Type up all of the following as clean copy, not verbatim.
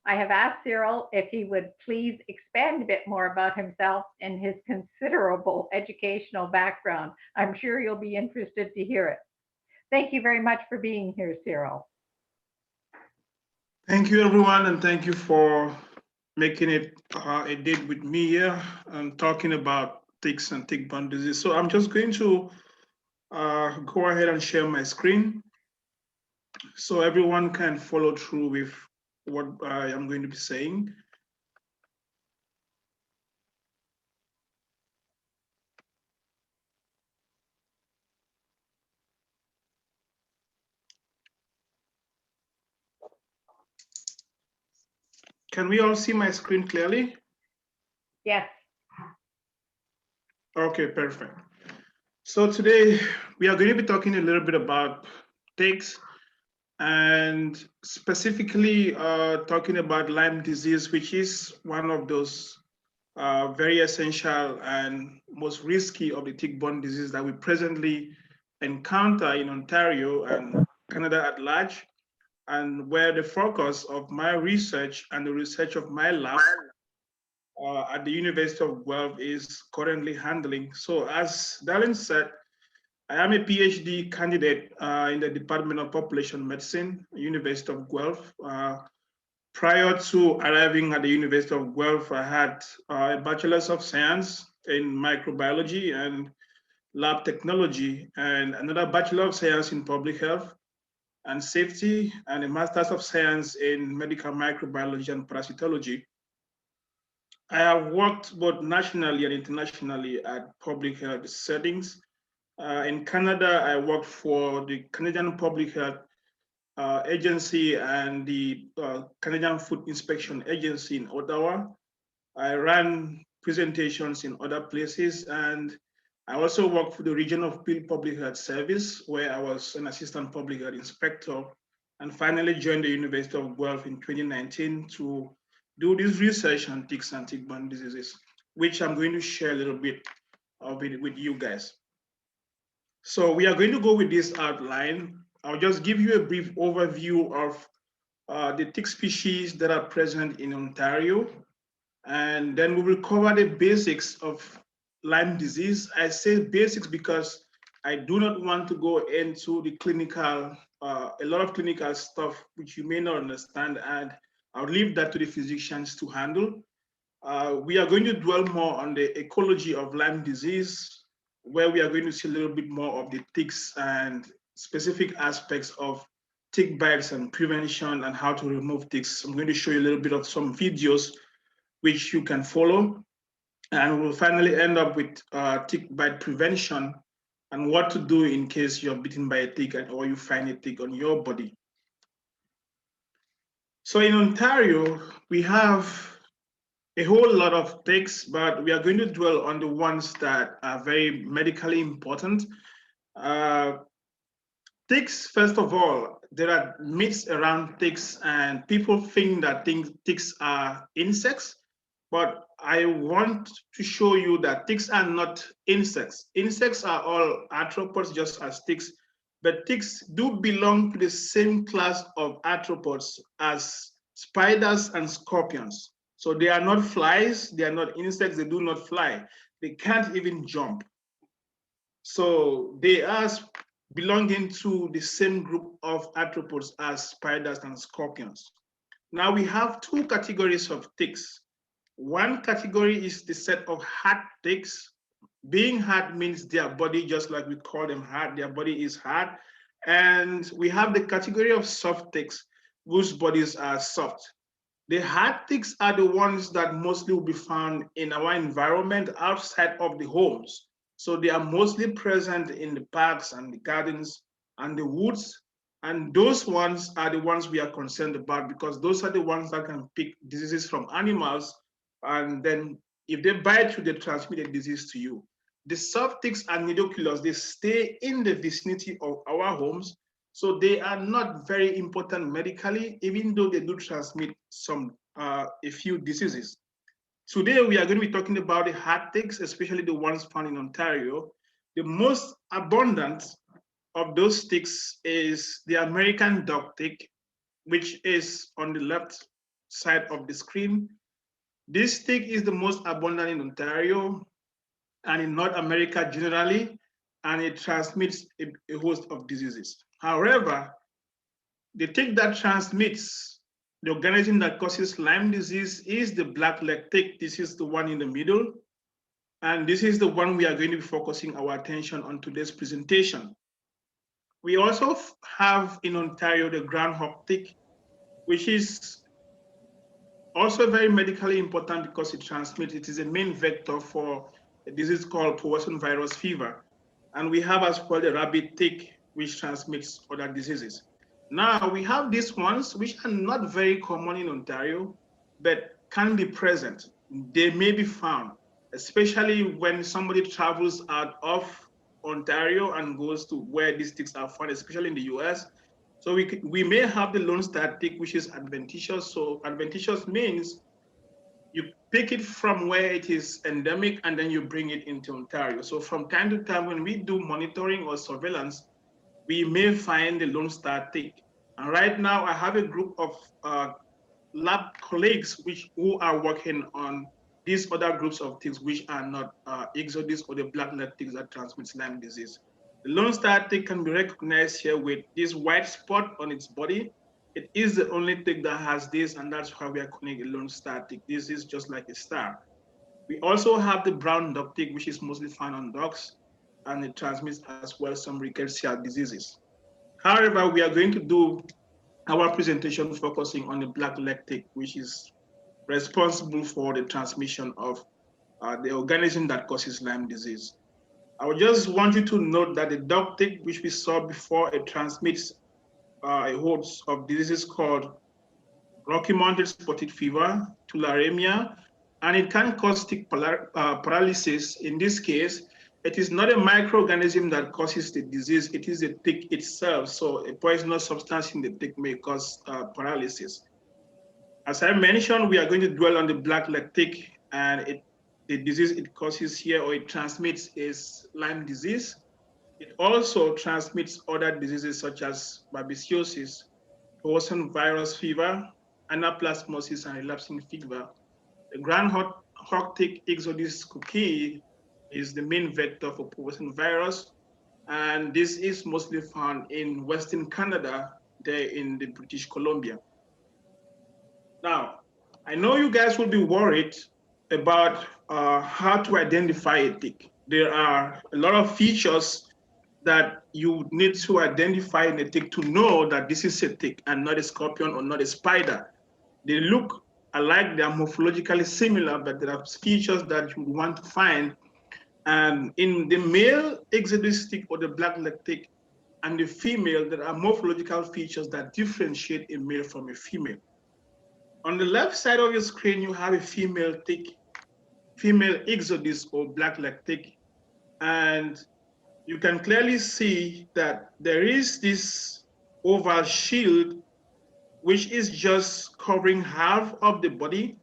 I have asked Cyril if he would please expand a bit more about himself and his considerable educational background. I'm sure you'll be interested to hear it. Thank you very much for being here, Cyril. Thank you, everyone, and thank you for making it a date with me here and talking about ticks and tick-borne disease. So I'm just going to go ahead and share my screen so everyone can follow through with what I am going to be saying. Can we all see my screen clearly? Yes. Okay, perfect. So today we are going to be talking a little bit about ticks and specifically talking about Lyme disease, which is one of those very essential and most risky of the tick-borne disease that we presently encounter in Ontario and Canada at large, and where the focus of my research and the research of my lab at the University of Guelph is currently handling. So as Darren said, I am a PhD candidate in the Department of Population Medicine, University of Guelph. Prior to arriving at the University of Guelph, I had a Bachelor's of Science in Microbiology and Lab Technology, and another Bachelor of Science in Public Health and Safety, and a Master's of Science in Medical Microbiology and Parasitology. I have worked both nationally and internationally at public health settings. In Canada, I worked for the Canadian Public Health Agency and the Canadian Food Inspection Agency in Ottawa. I ran presentations in other places, and I also worked for the Region of Peel Public Health Service, where I was an assistant public health inspector, and finally joined the University of Guelph in 2019 to do this research on ticks and tick-borne diseases, which I'm going to share a little bit of it with you guys. So we are going to go with this outline. I'll just give you a brief overview of the tick species that are present in Ontario, and then we will cover the basics of Lyme disease. I say basics because I do not want to go into the clinical, a lot of clinical stuff which you may not understand, and I'll leave that to the physicians to handle. We are going to dwell more on the ecology of Lyme disease, where we are going to see a little bit more of the ticks and specific aspects of tick bites and prevention and how to remove ticks. I'm going to show you a little bit of some videos which you can follow. And we'll finally end up with tick bite prevention and what to do in case you're bitten by a tick or you find a tick on your body. So in Ontario, we have a whole lot of ticks, but we are going to dwell on the ones that are very medically important. Ticks, first of all, there are myths around ticks, and people think that ticks are insects, but I want to show you that ticks are not insects. Insects are all arthropods, just as ticks, but ticks do belong to the same class of arthropods as spiders and scorpions. So they are not flies, they are not insects, they do not fly. They can't even jump. So they are belonging to the same group of arthropods as spiders and scorpions. Now we have two categories of ticks. One category is the set of hard ticks. Being hard means their body, just like we call them hard, their body is hard. And we have the category of soft ticks, whose bodies are soft. The hard ticks are the ones that mostly will be found in our environment outside of the homes. So they are mostly present in the parks and the gardens and the woods. And those ones are the ones we are concerned about because those are the ones that can pick diseases from animals. And then if they bite you, they transmit the disease to you. The soft ticks are nidoculous. They stay in the vicinity of our homes. So they are not very important medically, even though they do transmit a few diseases. Today, we are going to be talking about the hard ticks, especially the ones found in Ontario. The most abundant of those ticks is the American dog tick, which is on the left side of the screen. This tick is the most abundant in Ontario and in North America generally, and it transmits a host of diseases. However, the tick that transmits the organism that causes Lyme disease is the black-leg tick. This is the one in the middle. And this is the one we are going to be focusing our attention on today's presentation. We also have in Ontario the groundhog tick, which is also very medically important because it transmits, it is a main vector for a disease called Powassan virus fever. And we have as well the rabbit tick, which transmits other diseases. Now we have these ones, which are not very common in Ontario, but can be present. They may be found, especially when somebody travels out of Ontario and goes to where these ticks are found, especially in the US. So we may have the Lone Star tick, which is adventitious. So adventitious means you pick it from where it is endemic and then you bring it into Ontario. So from time to time, when we do monitoring or surveillance, we may find the Lone Star tick. And right now I have a group of lab colleagues who are working on these other groups of ticks which are not Ixodes or the black-leg ticks that transmits Lyme disease. The Lone Star tick can be recognized here with this white spot on its body. It is the only tick that has this, and that's why we are calling it a Lone Star tick. This is just like a star. We also have the brown dog tick, which is mostly found on dogs, and it transmits as well some rickettsial diseases. However, we are going to do our presentation focusing on the black-leg tick, which is responsible for the transmission of the organism that causes Lyme disease. I would just want you to note that the dog tick, which we saw before, it transmits a host of diseases called Rocky Mountain spotted fever, tularemia, and it can cause tick paralysis. In this case, it is not a microorganism that causes the disease, it is the tick itself. So a poisonous substance in the tick may cause paralysis. As I mentioned, we are going to dwell on the black-leg tick, and the disease it causes here or it transmits is Lyme disease. It also transmits other diseases such as babesiosis, Powassan virus fever, anaplasmosis, and relapsing fever. The groundhog tick Ixodes cookie is the main vector for Powassan virus, and this is mostly found in Western Canada, there in the British Columbia. Now, I know you guys will be worried about how to identify a tick. There are a lot of features that you need to identify in a tick to know that this is a tick and not a scorpion or not a spider. They look alike, they are morphologically similar, but there are features that you want to find. And in the male Ixodes tick or the black-leg tick and the female, there are morphological features that differentiate a male from a female. On the left side of your screen, you have a female tick, female Ixodes or black-leg tick, and you can clearly see that there is this oval shield, which is just covering half of the body.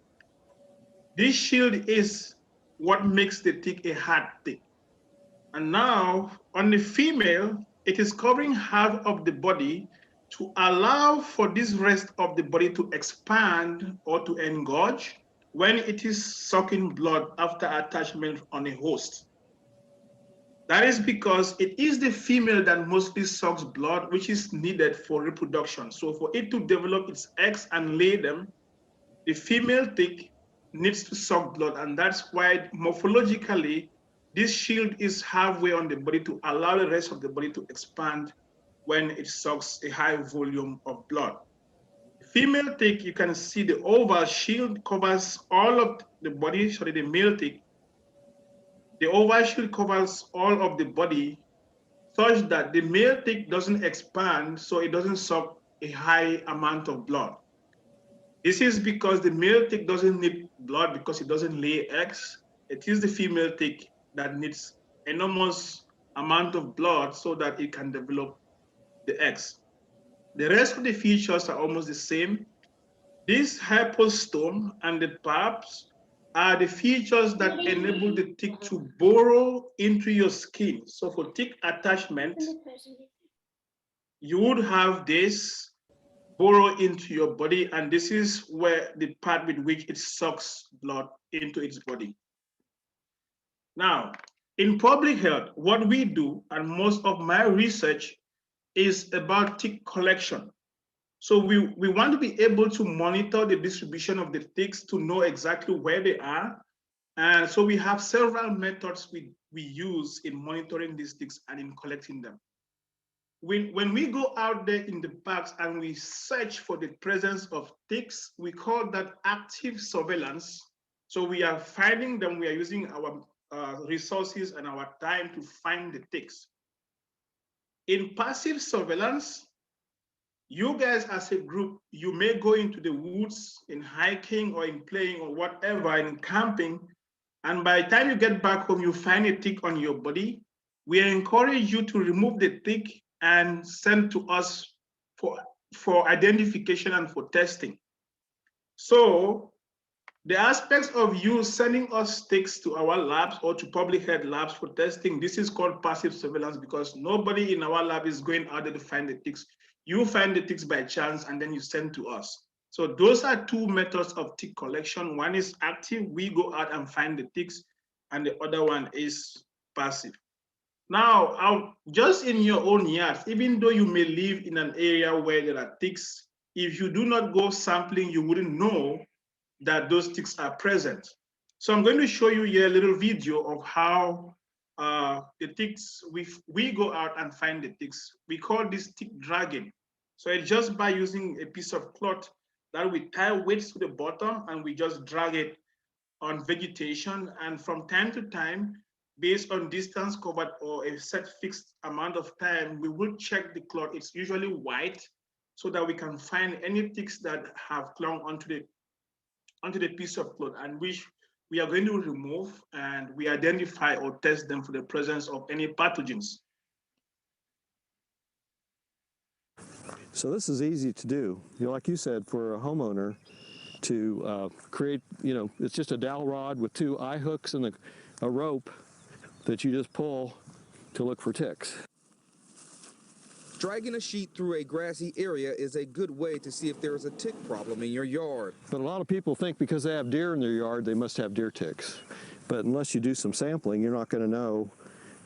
This shield is what makes the tick a hard tick. And now on the female, it is covering half of the body to allow for this rest of the body to expand or to engorge when it is sucking blood after attachment on a host. That is because it is the female that mostly sucks blood, which is needed for reproduction. So for it to develop its eggs and lay them, the female tick needs to suck blood. And that's why morphologically, this shield is halfway on the body to allow the rest of the body to expand when it sucks a high volume of blood. The female tick, you can see the oval shield covers all of the body, sorry, the male tick. The oval shield covers all of the body such that the male tick doesn't expand, so it doesn't suck a high amount of blood. This is because the male tick doesn't need blood because it doesn't lay eggs. It is the female tick that needs enormous amount of blood so that it can develop the eggs. The rest of the features are almost the same. This hypostome and the palps are the features that enable the tick to burrow into your skin. So for tick attachment, you would have this, burrow into your body, and this is where the part with which it sucks blood into its body. Now, in public health, what we do, and most of my research is about tick collection. So we want to be able to monitor the distribution of the ticks to know exactly where they are. And so we have several methods we use in monitoring these ticks and in collecting them. When we go out there in the parks and we search for the presence of ticks, we call that active surveillance. So we are finding them, we are using our resources and our time to find the ticks. In passive surveillance, you guys as a group, you may go into the woods in hiking or in playing or whatever, in camping, and by the time you get back home, you find a tick on your body. We encourage you to remove the tick and send to us for identification and for testing. So the aspects of you sending us ticks to our labs or to public health labs for testing, this is called passive surveillance, because nobody in our lab is going out there to find the ticks. You find the ticks by chance and then you send to us. So those are two methods of tick collection. One is active, we go out and find the ticks, and the other one is passive. Now, just in your own yard, even though you may live in an area where there are ticks, if you do not go sampling, you wouldn't know that those ticks are present. So I'm going to show you here a little video of how the ticks, we go out and find the ticks. We call this tick dragging. So it's just by using a piece of cloth that we tie weights to the bottom and we just drag it on vegetation. And from time to time, based on distance covered or a set fixed amount of time, we will check the cloth. It's usually white, so that we can find any ticks that have clung onto the piece of cloth, and which we are going to remove, and we identify or test them for the presence of any pathogens. So this is easy to do. Like you said, for a homeowner to create, it's just a dowel rod with two eye hooks and a rope that you just pull to look for ticks. Dragging a sheet through a grassy area is a good way to see if there is a tick problem in your yard. But a lot of people think because they have deer in their yard, they must have deer ticks. But unless you do some sampling, you're not going to know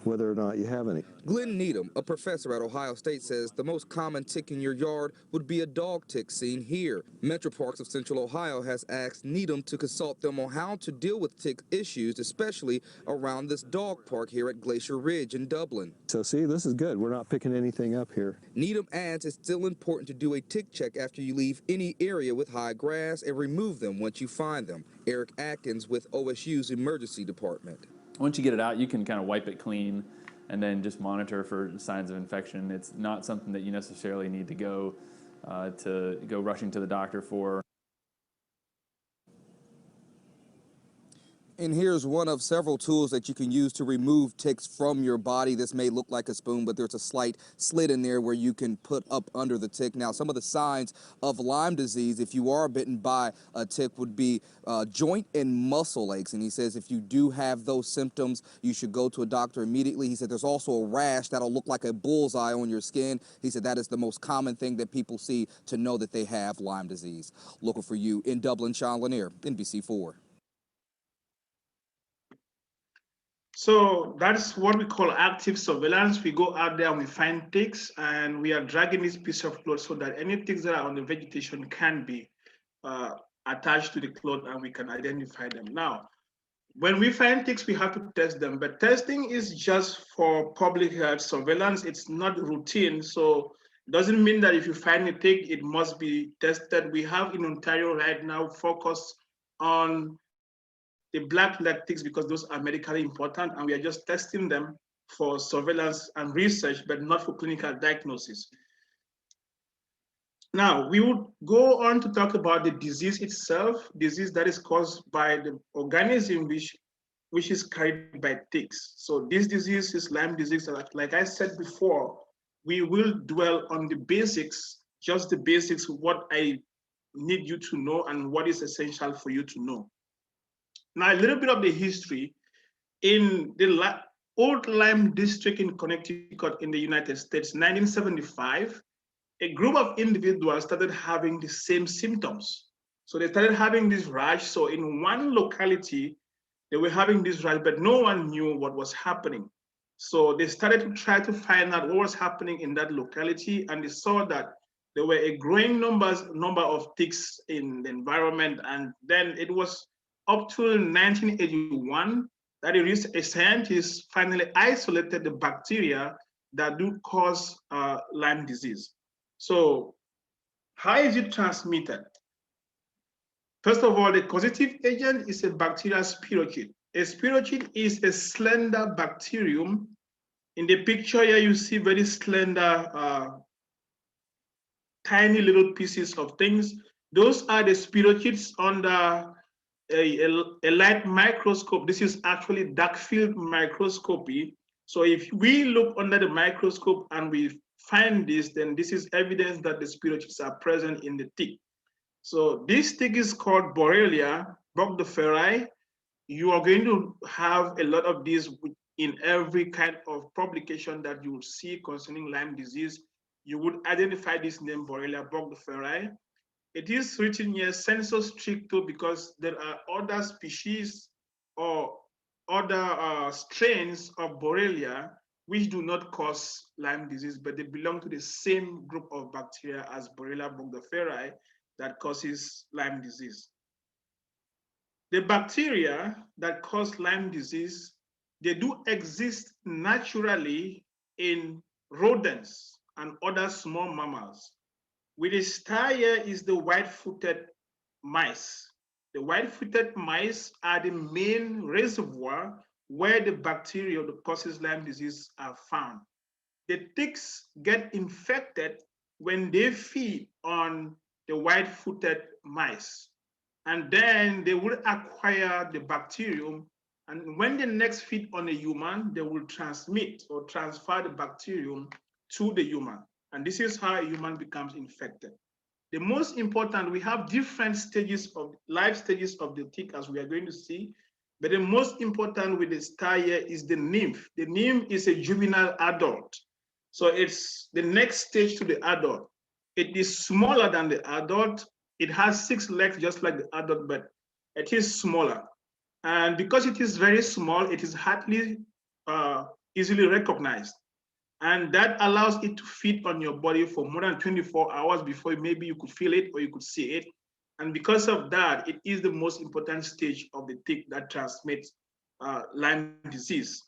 whether or not you have any. Glenn Needham, a professor at Ohio State, says the most common tick in your yard would be a dog tick seen here. Metro Parks of Central Ohio has asked Needham to consult them on how to deal with tick issues, especially around this dog park here at Glacier Ridge in Dublin. So see, this is good. We're not picking anything up here. Needham adds it's still important to do a tick check after you leave any area with high grass and remove them once you find them. Eric Atkins with OSU's Emergency Department. Once you get it out, you can kind of wipe it clean and then just monitor for signs of infection. It's not something that you necessarily need to go rushing to the doctor for. And here's one of several tools that you can use to remove ticks from your body. This may look like a spoon, but there's a slight slit in there where you can put up under the tick. Now, some of the signs of Lyme disease, if you are bitten by a tick, would be joint and muscle aches. And he says if you do have those symptoms, you should go to a doctor immediately. He said there's also a rash that'll look like a bullseye on your skin. He said that is the most common thing that people see to know that they have Lyme disease. Looking for you in Dublin, Sean Lanier, NBC4. So that's what we call active surveillance. We go out there and we find ticks, and we are dragging this piece of cloth so that any ticks that are on the vegetation can be attached to the cloth and we can identify them. Now, when we find ticks, we have to test them, but testing is just for public health surveillance. It's not routine, so it doesn't mean that if you find a tick, it must be tested. We have in Ontario right now focused on the black leg ticks because those are medically important, and we are just testing them for surveillance and research, but not for clinical diagnosis. Now, we would go on to talk about the disease itself, disease that is caused by the organism which is carried by ticks. So this disease is Lyme disease. Like I said before, we will dwell on the basics, just the basics, what I need you to know and what is essential for you to know. Now, a little bit of the history. In the old Lyme district in Connecticut in the United States, 1975, a group of individuals started having the same symptoms. So they started having this rash. So in one locality, they were having this rash, but no one knew what was happening. So they started to try to find out what was happening in that locality, and they saw that there were a growing number of ticks in the environment. And then it was up to 1981 that a scientist finally isolated the bacteria that do cause Lyme disease. So how is it transmitted? First of all, the causative agent is a bacterial spirochete. A spirochete is a slender bacterium. In the picture here, you see very slender, tiny little pieces of things. Those are the spirochetes under a light microscope. This is actually dark field microscopy. So if we look under the microscope and we find this, then this is evidence that the spirochetes are present in the tick. So this tick is called Borrelia burgdorferi. You are going to have a lot of these in every kind of publication that you will see concerning Lyme disease. You would identify this name, Borrelia burgdorferi. It is written here sensu stricto because there are other species or other strains of Borrelia which do not cause Lyme disease, but they belong to the same group of bacteria as Borrelia burgdorferi that causes Lyme disease. The bacteria that cause Lyme disease, they do exist naturally in rodents and other small mammals. With the star here is the white-footed mice. The white-footed mice are the main reservoir where the bacteria that causes Lyme disease are found. The ticks get infected when they feed on the white-footed mice. And then they will acquire the bacterium. And when they next feed on a human, they will transmit or transfer the bacterium to the human. And this is how a human becomes infected. The most important, we have different stages of life stages of the tick, as we are going to see. But the most important with the star here is the nymph. The nymph is a juvenile adult. So it's the next stage to the adult. It is smaller than the adult. It has 6 legs, just like the adult, but it is smaller. And because it is very small, it is hardly easily recognized. And that allows it to feed on your body for more than 24 hours before maybe you could feel it or you could see it. And because of that, it is the most important stage of the tick that transmits Lyme disease.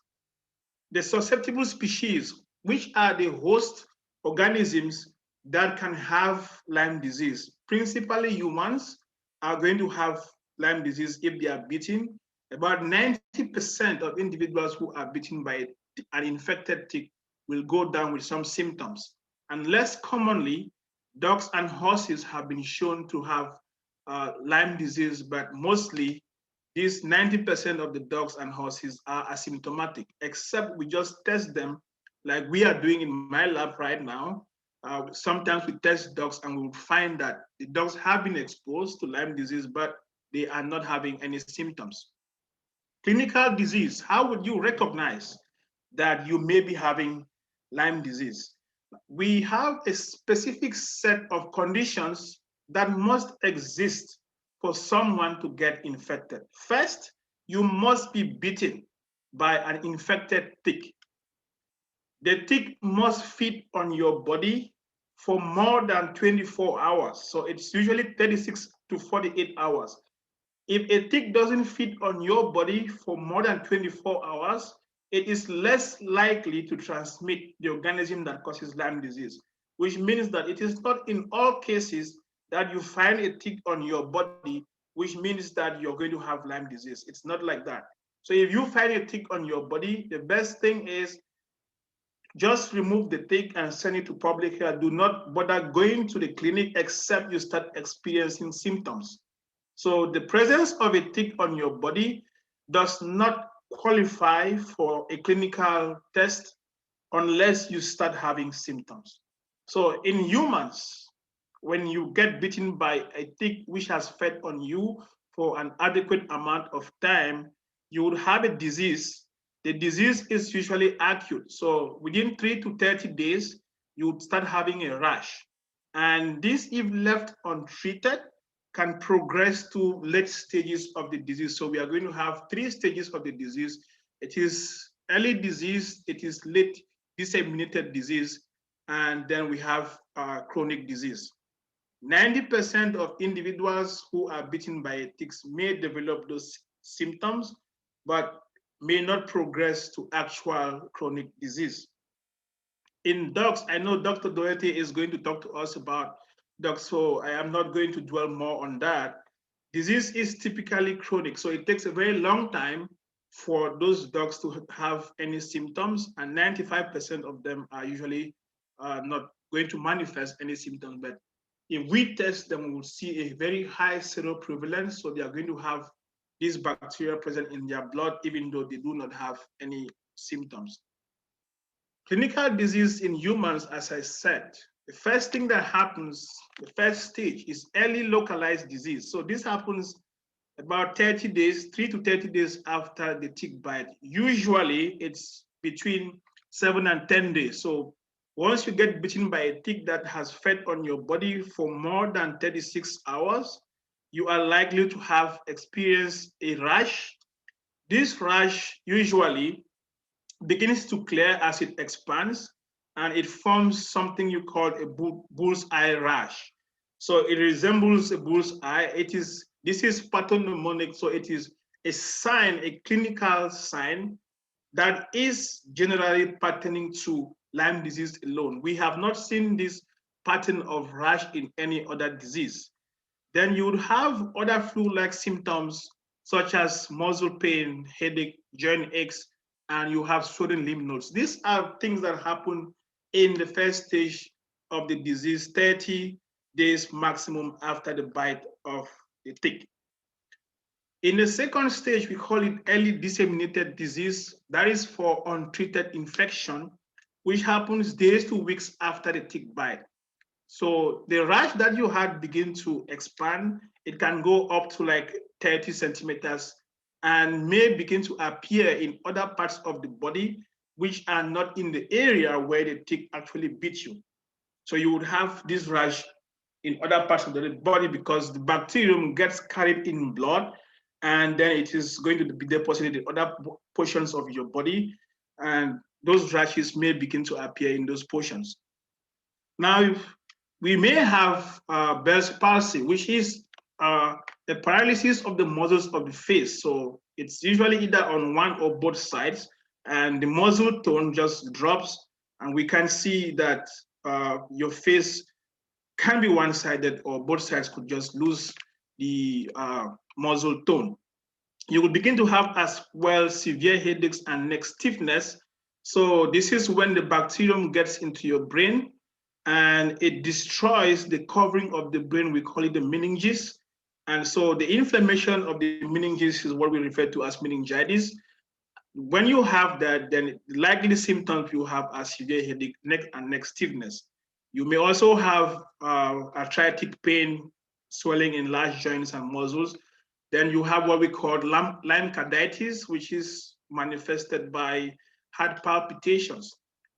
The susceptible species, which are the host organisms that can have Lyme disease, principally humans are going to have Lyme disease if they are bitten. About 90% of individuals who are bitten by an infected tick will go down with some symptoms. And less commonly, dogs and horses have been shown to have Lyme disease, but mostly these 90% of the dogs and horses are asymptomatic, except we just test them like we are doing in my lab right now. Sometimes we test dogs and we will find that the dogs have been exposed to Lyme disease, but they are not having any symptoms. Clinical disease, how would you recognize that you may be having Lyme disease? We have a specific set of conditions that must exist for someone to get infected. First, you must be bitten by an infected tick. The tick must feed on your body for more than 24 hours. So it's usually 36 to 48 hours. If a tick doesn't feed on your body for more than 24 hours, it is less likely to transmit the organism that causes Lyme disease, which means that it is not in all cases that you find a tick on your body, which means that you're going to have Lyme disease. It's not like that. So if you find a tick on your body, the best thing is just remove the tick and send it to public health. Do not bother going to the clinic except you start experiencing symptoms. So the presence of a tick on your body does not qualify for a clinical test unless you start having symptoms. So in humans, when you get bitten by a tick which has fed on you for an adequate amount of time, you would have a disease. The disease is usually acute. So within 3 to 30 days, you would start having a rash. And this, if left untreated, can progress to late stages of the disease. So we are going to have 3 stages of the disease. It is early disease, it is late disseminated disease, and then we have chronic disease. 90% of individuals who are bitten by ticks may develop those symptoms, but may not progress to actual chronic disease. In dogs, I know Dr. Doherty is going to talk to us about dogs, so I am not going to dwell more on that. Disease is typically chronic, so it takes a very long time for those dogs to have any symptoms, and 95% of them are usually not going to manifest any symptoms. But if we test them, we will see a very high seroprevalence, so they are going to have this bacteria present in their blood, even though they do not have any symptoms. Clinical disease in humans, as I said, the first thing that happens, the first stage, is early localized disease. So this happens about 30 days, 3 to 30 days after the tick bite. Usually it's between 7 and 10 days. So once you get bitten by a tick that has fed on your body for more than 36 hours, you are likely to have experienced a rash. This rash usually begins to clear as it expands, and it forms something you call a bullseye rash. So it resembles a bullseye. This is pathognomonic, so it is a sign, a clinical sign that is generally patterning to Lyme disease alone. We have not seen this pattern of rash in any other disease. Then you would have other flu-like symptoms such as muscle pain, headache, joint aches, and you have swollen lymph nodes. These are things that happen in the first stage of the disease, 30 days maximum after the bite of the tick. In the second stage, we call it early disseminated disease. That is for untreated infection, which happens days to weeks after the tick bite. So the rash that you had begin to expand. It can go up to like 30 centimeters and may begin to appear in other parts of the body, which are not in the area where the tick actually bit you. So you would have this rash in other parts of the body because the bacterium gets carried in blood, and then it is going to be deposited in other portions of your body, and those rashes may begin to appear in those portions. Now, we may have Bell's palsy, which is the paralysis of the muscles of the face. So it's usually either on one or both sides, and the muscle tone just drops, and we can see that your face can be one-sided, or both sides could just lose the muscle tone. You will begin to have as well severe headaches and neck stiffness. So this is when the bacterium gets into your brain and it destroys the covering of the brain. We call it the meninges. And so the inflammation of the meninges is what we refer to as meningitis. When you have that, then likely symptoms you have are severe headache, neck and neck stiffness. You may also have arthritic pain, swelling in large joints and muscles. Then you have what we call Lyme carditis, which is manifested by heart palpitations.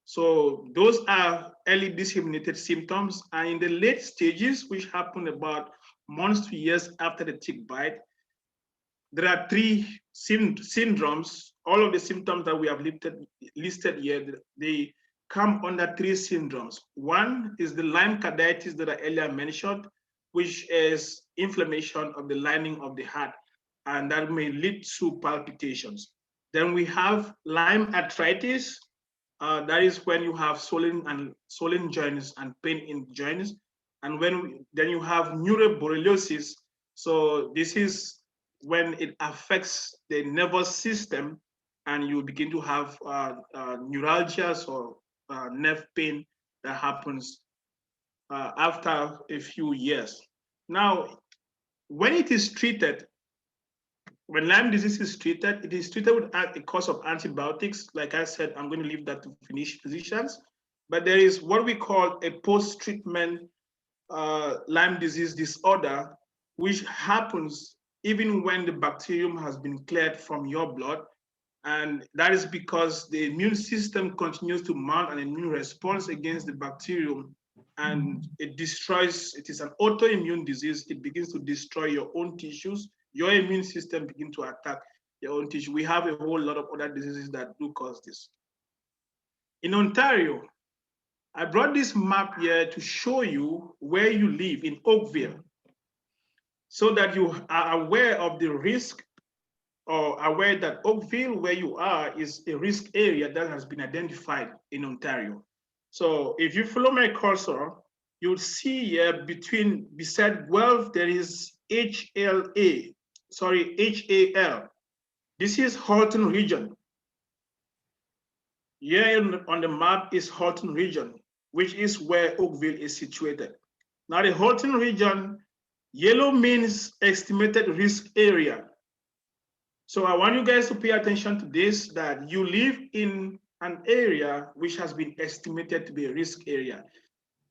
So those are early disseminated symptoms. And in the late stages, which happen about months to years after the tick bite, there are 3 syndromes. All of the symptoms that we have listed here, they come under 3 syndromes. One is the Lyme carditis that I earlier mentioned, which is inflammation of the lining of the heart, and that may lead to palpitations. Then we have Lyme arthritis. That is when you have swollen joints and pain in joints. And then you have neuroborreliosis. So this is when it affects the nervous system, and you begin to have neuralgias or nerve pain that happens after a few years. Now, when it is treated, when Lyme disease is treated, it is treated with a course of antibiotics. Like I said, I'm going to leave that to physicians. But there is what we call a post-treatment Lyme disease disorder, which happens even when the bacterium has been cleared from your blood. And that is because the immune system continues to mount an immune response against the bacterium and it destroys, it is an autoimmune disease. It begins to destroy your own tissues. Your immune system begins to attack your own tissue. We have a whole lot of other diseases that do cause this. In Ontario, I brought this map here to show you where you live in Oakville, so that you are aware of the risk, or aware that Oakville, where you are, is a risk area that has been identified in Ontario. So if you follow my cursor, you'll see here beside Guelph, there is HAL. This is Halton region. Here on the map is Halton region, which is where Oakville is situated. Now the Halton region, yellow means estimated risk area. So I want you guys to pay attention to this, that you live in an area which has been estimated to be a risk area.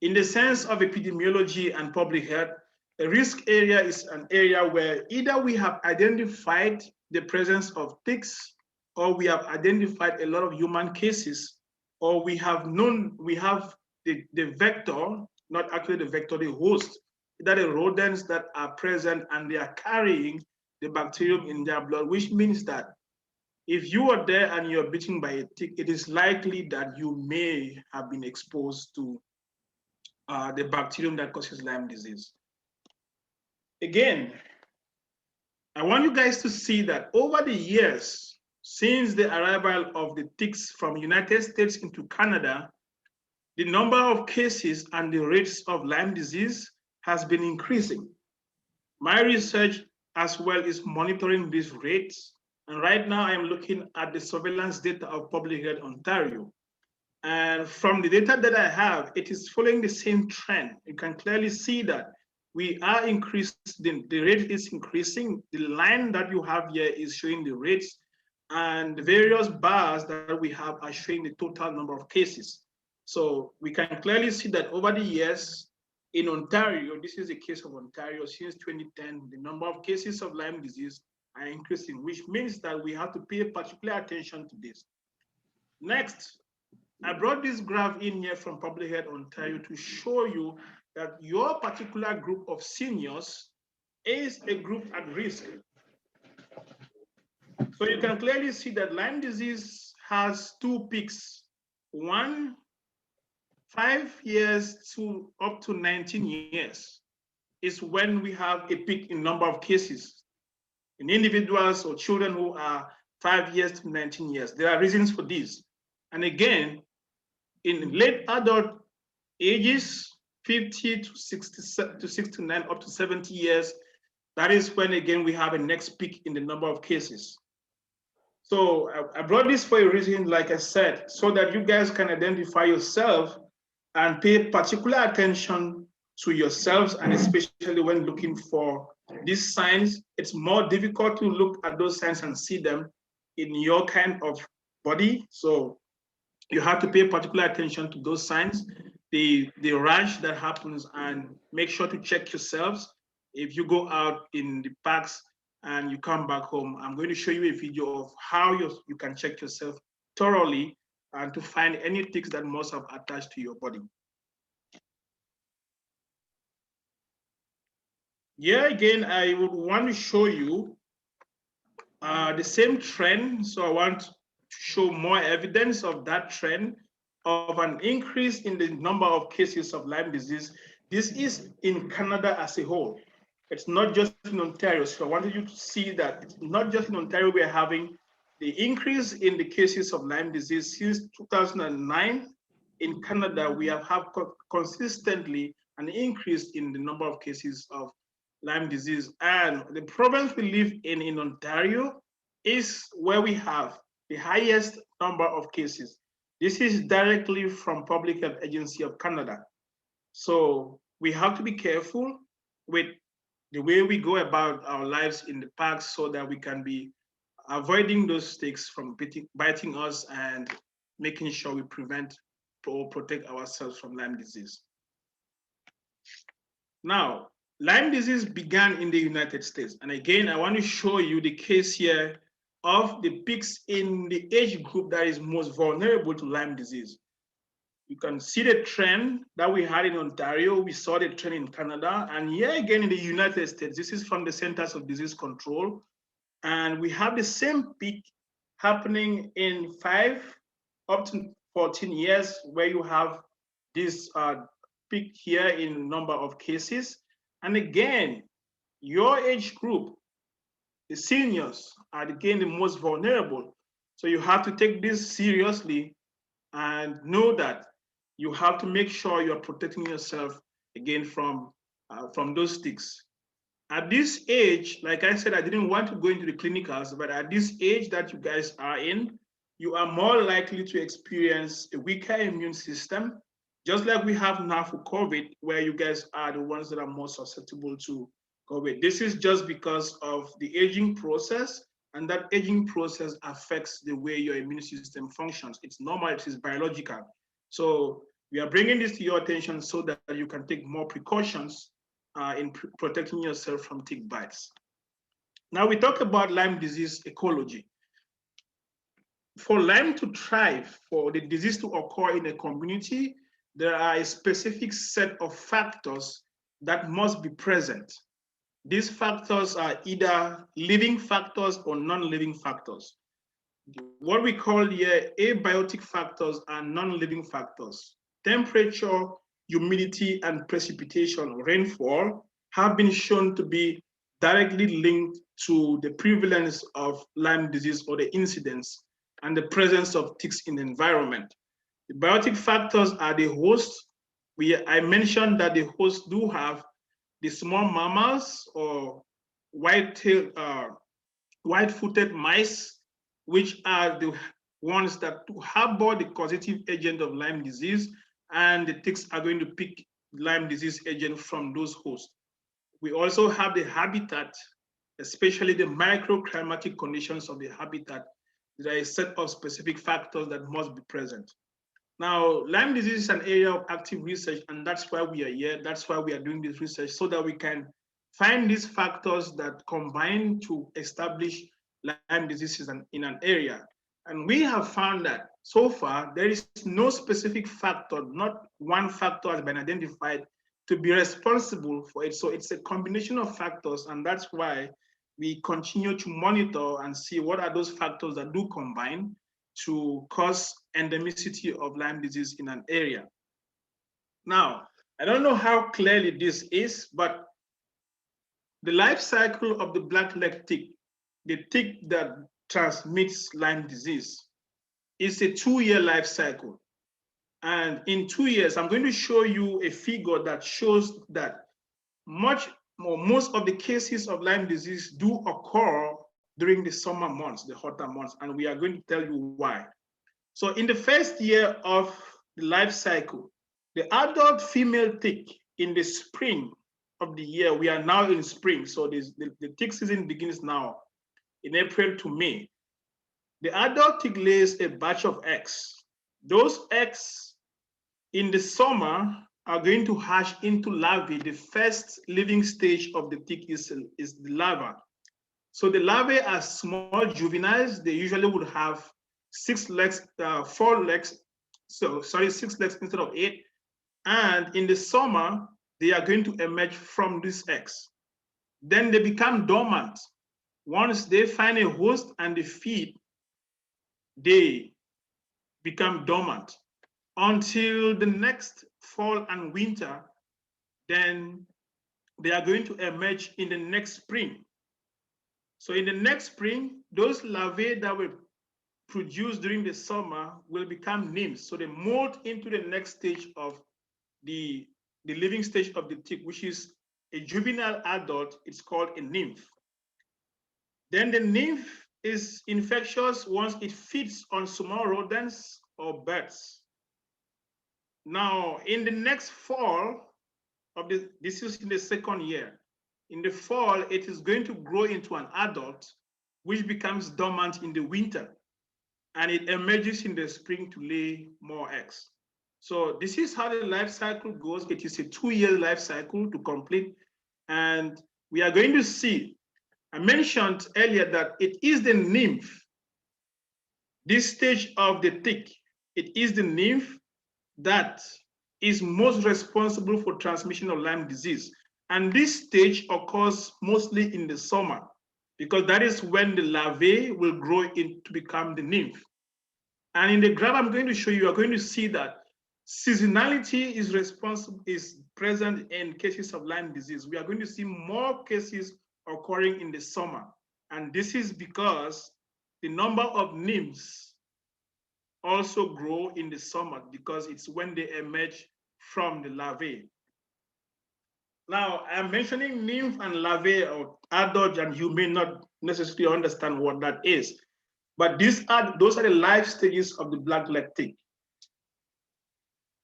In the sense of epidemiology and public health, a risk area is an area where either we have identified the presence of ticks, or we have identified a lot of human cases, or we have the vector, not actually the vector, the host, that the rodents that are present and they are carrying the bacterium in their blood, which means that if you are there and you're bitten by a tick, it is likely that you may have been exposed to the bacterium that causes Lyme disease. Again, I want you guys to see that over the years, since the arrival of the ticks from United States into Canada, the number of cases and the rates of Lyme disease has been increasing. My research as well is monitoring these rates. And right now I am looking at the surveillance data of Public Health Ontario. And from the data that I have, it is following the same trend. You can clearly see that we are increasing, the rate is increasing. The line that you have here is showing the rates, and the various bars that we have are showing the total number of cases. So we can clearly see that over the years in Ontario, this is a case of Ontario, since 2010, the number of cases of Lyme disease are increasing, which means that we have to pay particular attention to this. Next, I brought this graph in here from Public Health Ontario to show you that your particular group of seniors is a group at risk. So you can clearly see that Lyme disease has two peaks. One, 5 years to up to 19 years is when we have a peak in number of cases in individuals or children who are 5 years to 19 years. There are reasons for this. And again, in late adult ages, 50 to 69, up to 70 years, that is when, again, we have a next peak in the number of cases. So I brought this for a reason, like I said, so that you guys can identify yourself and pay particular attention to yourselves, and especially when looking for these signs. It's more difficult to look at those signs and see them in your kind of body. So you have to pay particular attention to those signs, the rash that happens, and make sure to check yourselves. If you go out in the parks and you come back home, I'm going to show you a video of how you can check yourself thoroughly and to find any ticks that must have attached to your body. Here again, I would want to show you the same trend. So I want to show more evidence of that trend of an increase in the number of cases of Lyme disease. This is in Canada as a whole. It's not just in Ontario. So I wanted you to see that it's not just in Ontario we're having the increase in the cases of Lyme disease. Since 2009, in Canada, we have had consistently an increase in the number of cases of Lyme disease. And the province we live in Ontario, is where we have the highest number of cases. This is directly from Public Health Agency of Canada. So we have to be careful with the way we go about our lives in the parks, so that we can be avoiding those ticks from biting us and making sure we prevent or protect ourselves from Lyme disease. Now, Lyme disease began in the United States. And again, I want to show you the case here of the pigs in the age group that is most vulnerable to Lyme disease. You can see the trend that we had in Ontario. We saw the trend in Canada. And here again in the United States, this is from the Centers of Disease Control. And we have the same peak happening in 5 up to 14 years, where you have this peak here in number of cases. And again, your age group, the seniors, are again the most vulnerable. So you have to take this seriously and know that you have to make sure you're protecting yourself again from those ticks. At this age, like I said, I didn't want to go into the clinicals, but at this age that you guys are in, you are more likely to experience a weaker immune system, just like we have now for COVID, where you guys are the ones that are more susceptible to COVID. This is just because of the aging process, and that aging process affects the way your immune system functions. It's normal, it is biological. So we are bringing this to your attention so that you can take more precautions in protecting yourself from tick bites. Now we talk about Lyme disease ecology. For Lyme to thrive, for the disease to occur in a community, there are a specific set of factors that must be present. These factors are either living factors or non-living factors. What we call here abiotic factors and non-living factors. Temperature, humidity, and precipitation, rainfall, have been shown to be directly linked to the prevalence of Lyme disease or the incidence and the presence of ticks in the environment. The biotic factors are the host. I mentioned that the hosts do have the small mammals or white-footed mice, which are the ones that harbor the causative agent of Lyme disease, and the ticks are going to pick Lyme disease agent from those hosts. We also have the habitat, especially the microclimatic conditions of the habitat. There are a set of specific factors that must be present. Now, Lyme disease is an area of active research, and that's why we are here. That's why we are doing this research, so that we can find these factors that combine to establish Lyme disease in an area. And we have found that so far, there is no specific factor, not one factor has been identified to be responsible for it. So it's a combination of factors, and that's why we continue to monitor and see what are those factors that do combine to cause endemicity of Lyme disease in an area. Now, I don't know how clearly this is, but the life cycle of the black-leg tick, the tick that transmits Lyme disease, is a 2-year life cycle. And in 2 years, I'm going to show you a figure that shows that most of the cases of Lyme disease do occur during the summer months, the hotter months, and we are going to tell you why. So in the first year of the life cycle, the adult female tick in the spring of the year, we are now in spring, so the tick season begins now in April to May. The adult tick lays a batch of eggs. Those eggs in the summer are going to hatch into larvae. The first living stage of the tick is the larva. So the larvae are small juveniles. They usually would have 6 legs, 4 legs, 6 legs instead of 8. And in the summer, they are going to emerge from these eggs. Then they become dormant. Once they find a host and they feed, they become dormant until the next fall and winter. Then they are going to emerge in the next spring. So in the next spring, those larvae that were produced during the summer will become nymphs. So they mold into the next stage of the living stage of the tick, which is a juvenile adult. It's called a nymph. Then the nymph is infectious once it feeds on small rodents or birds. Now, in the next fall of this is in the second year. In the fall, it is going to grow into an adult, which becomes dormant in the winter, and it emerges in the spring to lay more eggs. So this is how the life cycle goes. It is a 2-year life cycle to complete, and we are going to see. I mentioned earlier that it is the nymph. This stage of the tick, it is the nymph that is most responsible for transmission of Lyme disease. And this stage occurs mostly in the summer, because that is when the larvae will grow in to become the nymph. And in the graph I'm going to show you, are going to see that seasonality is present in cases of Lyme disease. We are going to see more cases occurring in the summer. And this is because the number of nymphs also grow in the summer, because it's when they emerge from the larvae. Now, I'm mentioning nymph and larvae or adult, and you may not necessarily understand what that is. But those are the life stages of the black-leg tick.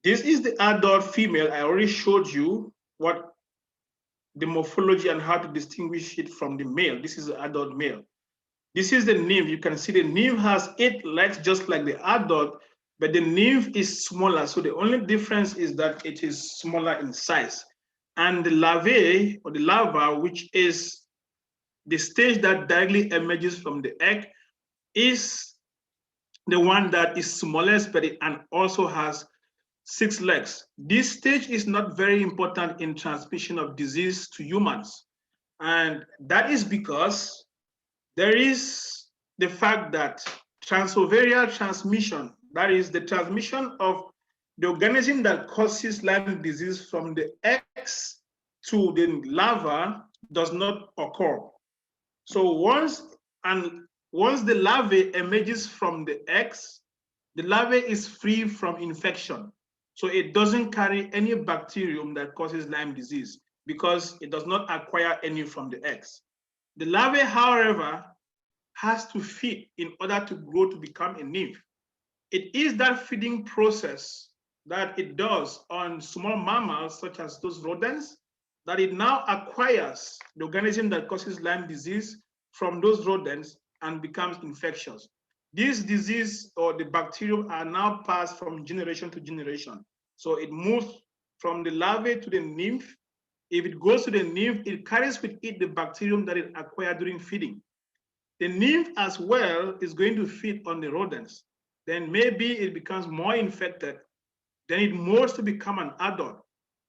This is the adult female. I already showed you what the morphology and how to distinguish it from the male. This is the adult male. This is the nymph. You can see the nymph has 8 legs just like the adult, but the nymph is smaller. So the only difference is that it is smaller in size. And the larvae, or the larva, which is the stage that directly emerges from the egg, is the one that is smallest, but and also has 6 legs. This stage is not very important in transmission of disease to humans. And that is because there is the fact that transovarial transmission, that is the transmission of the organism that causes Lyme disease from the eggs to the larva, does not occur. So once the larvae emerges from the eggs, the larvae is free from infection. So it doesn't carry any bacterium that causes Lyme disease, because it does not acquire any from the eggs. The larvae, however, has to feed in order to grow to become a nymph. It is that feeding process that it does on small mammals, such as those rodents, that it now acquires the organism that causes Lyme disease from those rodents and becomes infectious. This disease or the bacterium are now passed from generation to generation. So it moves from the larvae to the nymph. If it goes to the nymph, it carries with it the bacterium that it acquired during feeding. The nymph as well is going to feed on the rodents. Then maybe it becomes more infected. Then it moves to become an adult.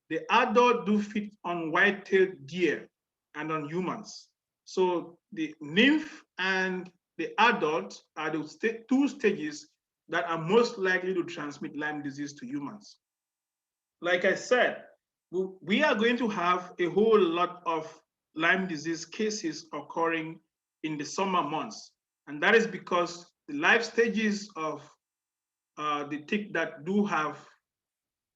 The adult do feed on white-tailed deer and on humans. So the nymph and the adult are the 2 stages that are most likely to transmit Lyme disease to humans. Like I said, we are going to have a whole lot of Lyme disease cases occurring in the summer months. And that is because the life stages of the tick that do have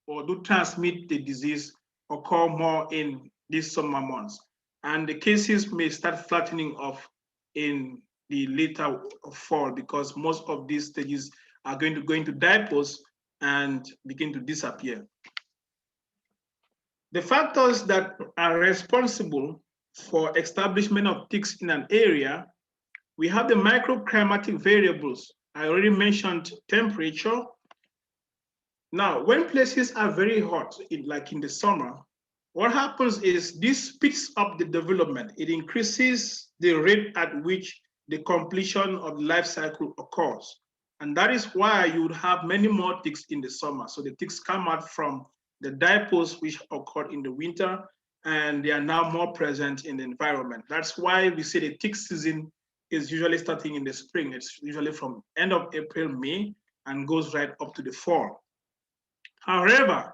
or do transmit the disease occur more in these summer months. And the cases may start flattening off in the later fall, because most of these stages are going to go into diapause and begin to disappear. The factors that are responsible for establishment of ticks in an area, we have the microclimatic variables. I already mentioned temperature. Now, when places are very hot, like in the summer, what happens is this speeds up the development. It increases the rate at which the completion of the life cycle occurs. And that is why you would have many more ticks in the summer. So the ticks come out from the diapause which occurred in the winter, and they are now more present in the environment. That's why we say the tick season is usually starting in the spring. It's usually from end of April, May, and goes right up to the fall. However,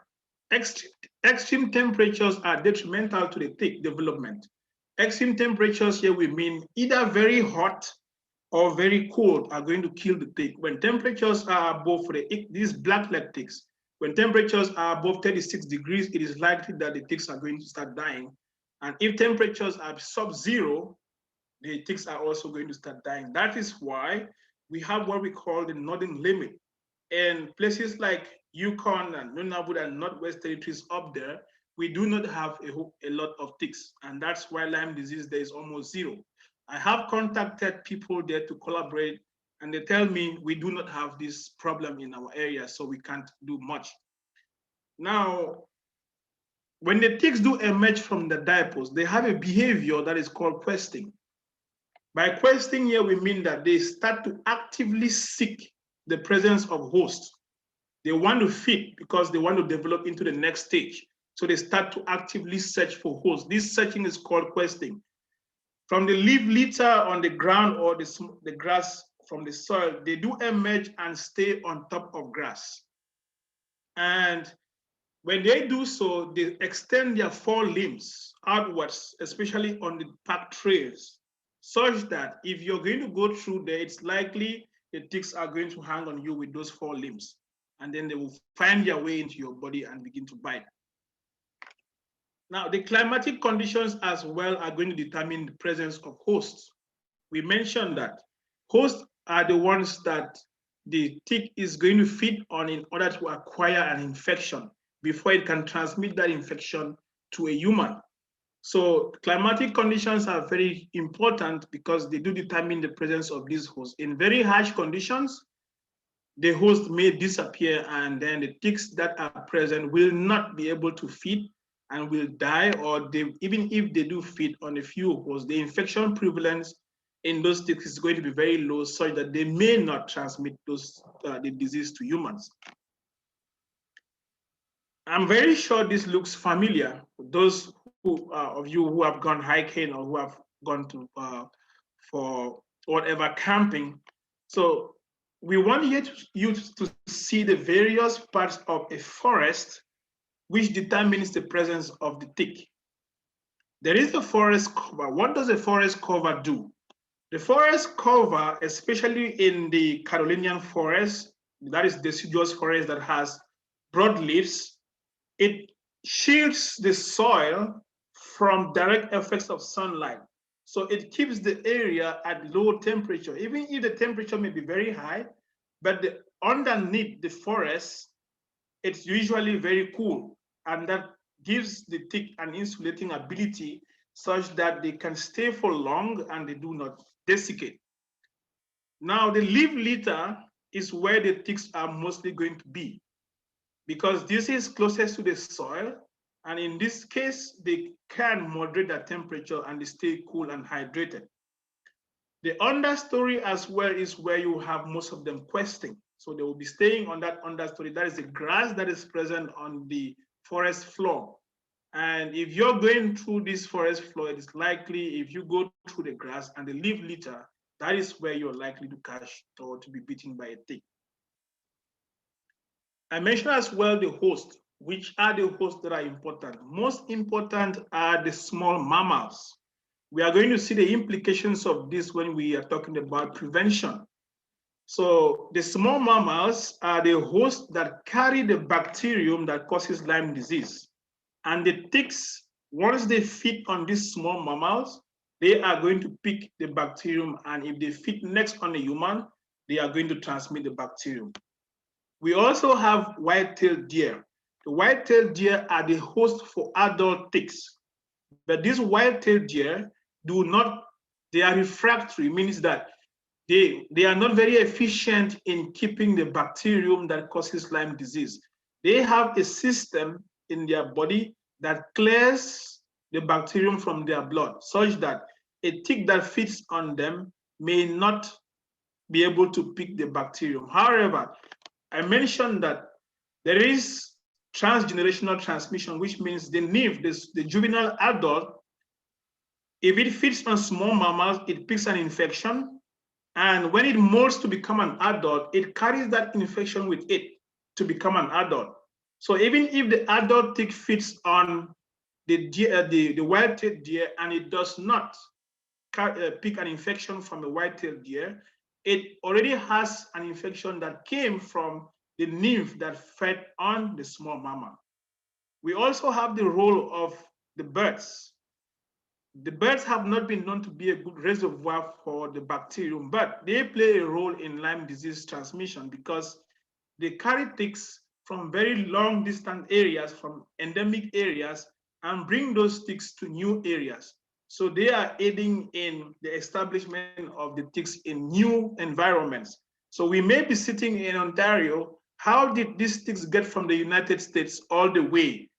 extreme temperatures are detrimental to the tick development. Extreme temperatures here we mean either very hot or very cold are going to kill the tick. When temperatures are above, for these black-leg ticks, when temperatures are above 36 degrees, it is likely that the ticks are going to start dying. And if temperatures are sub-zero, the ticks are also going to start dying. That is why we have what we call the northern limit. In places like Yukon and Nunavut and Northwest Territories up there, we do not have a lot of ticks. And that's why Lyme disease there is almost zero. I have contacted people there to collaborate, and they tell me we do not have this problem in our area, so we can't do much. Now, when the ticks do emerge from the diapause, they have a behavior that is called questing. By questing here, we mean that they start to actively seek the presence of hosts. They want to feed because they want to develop into the next stage. So they start to actively search for hosts. This searching is called questing. From the leaf litter on the ground or the grass from the soil, they do emerge and stay on top of grass. And when they do so, they extend their forelimbs outwards, especially on the packed trails, such that if you're going to go through there, it's likely the ticks are going to hang on you with those forelimbs, and then they will find their way into your body and begin to bite. Now, the climatic conditions as well are going to determine the presence of hosts. We mentioned that hosts are the ones that the tick is going to feed on in order to acquire an infection before it can transmit that infection to a human. So climatic conditions are very important because they do determine the presence of these hosts. In very harsh conditions, the host may disappear, and then the ticks that are present will not be able to feed and will die, or even if they do feed on a few hosts, the infection prevalence in those ticks is going to be very low, so that they may not transmit the disease to humans. I'm very sure this looks familiar. Those of you who have gone hiking or who have gone to for whatever camping. So we want you to see the various parts of a forest which determines the presence of the tick. There is the forest cover. What does a forest cover do? The forest cover, especially in the Carolinian forest, that is deciduous forest that has broad leaves, it shields the soil from direct effects of sunlight. So it keeps the area at low temperature, even if the temperature may be very high, but underneath the forest, it's usually very cool. And that gives the tick an insulating ability such that they can stay for long and they do not desiccate. Now, the leaf litter is where the ticks are mostly going to be, because this is closest to the soil. And in this case, they can moderate their temperature and they stay cool and hydrated. The understory as well is where you have most of them questing. So they will be staying on that understory. That is the grass that is present on the forest floor. And if you're going through this forest floor, it is likely if you go through the grass and the leaf litter, that is where you're likely to catch or to be bitten by a tick. I mentioned as well the host. Which are the hosts that are important? Most important are the small mammals. We are going to see the implications of this when we are talking about prevention. So the small mammals are the hosts that carry the bacterium that causes Lyme disease. And the ticks, once they feed on these small mammals, they are going to pick the bacterium. And if they feed next on a human, they are going to transmit the bacterium. We also have white-tailed deer. The white-tailed deer are the host for adult ticks. But these white-tailed deer they are refractory, means that they are not very efficient in keeping the bacterium that causes Lyme disease. They have a system in their body that clears the bacterium from their blood, such that a tick that feeds on them may not be able to pick the bacterium. However, I mentioned that there is transgenerational transmission, which means the nymph, the juvenile adult, if it feeds on small mammals, it picks an infection. And when it molts to become an adult, it carries that infection with it to become an adult. So even if the adult tick feeds on the white-tailed deer and it does not pick an infection from a white-tailed deer, it already has an infection that came from the nymph that fed on the small mammal. We also have the role of the birds. The birds have not been known to be a good reservoir for the bacterium, but they play a role in Lyme disease transmission because they carry ticks from very long distant areas, from endemic areas, and bring those ticks to new areas. So they are aiding in the establishment of the ticks in new environments. So we may be sitting in Ontario. How did these ticks get from the United States all the way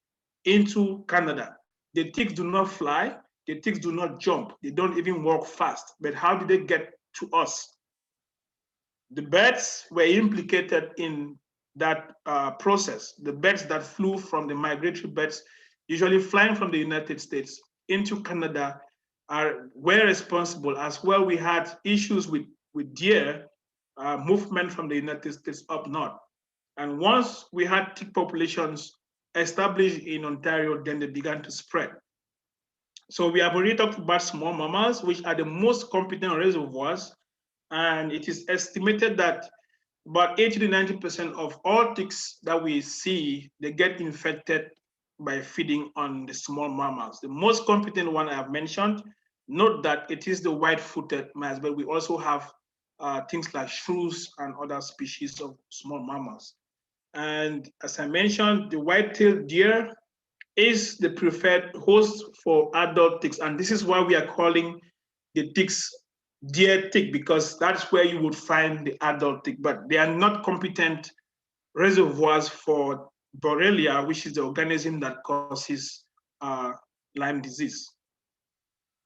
into Canada? The ticks do not fly. The ticks do not jump. They don't even walk fast. But how did they get to us? The birds were implicated in that process, the birds that flew from the migratory birds, usually flying from the United States into Canada, were responsible. As well, we had issues with deer movement from the United States up north. And once we had tick populations established in Ontario, then they began to spread. So we have already talked about small mammals, which are the most competent reservoirs. And it is estimated that about 80 to 90% of all ticks that we see, they get infected by feeding on the small mammals. The most competent one I have mentioned, note that it is the white-footed mice, but we also have things like shrews and other species of small mammals. And as I mentioned, the white-tailed deer is the preferred host for adult ticks. And this is why we are calling the ticks deer tick, because that's where you would find the adult tick, but they are not competent reservoirs for Borrelia, which is the organism that causes Lyme disease.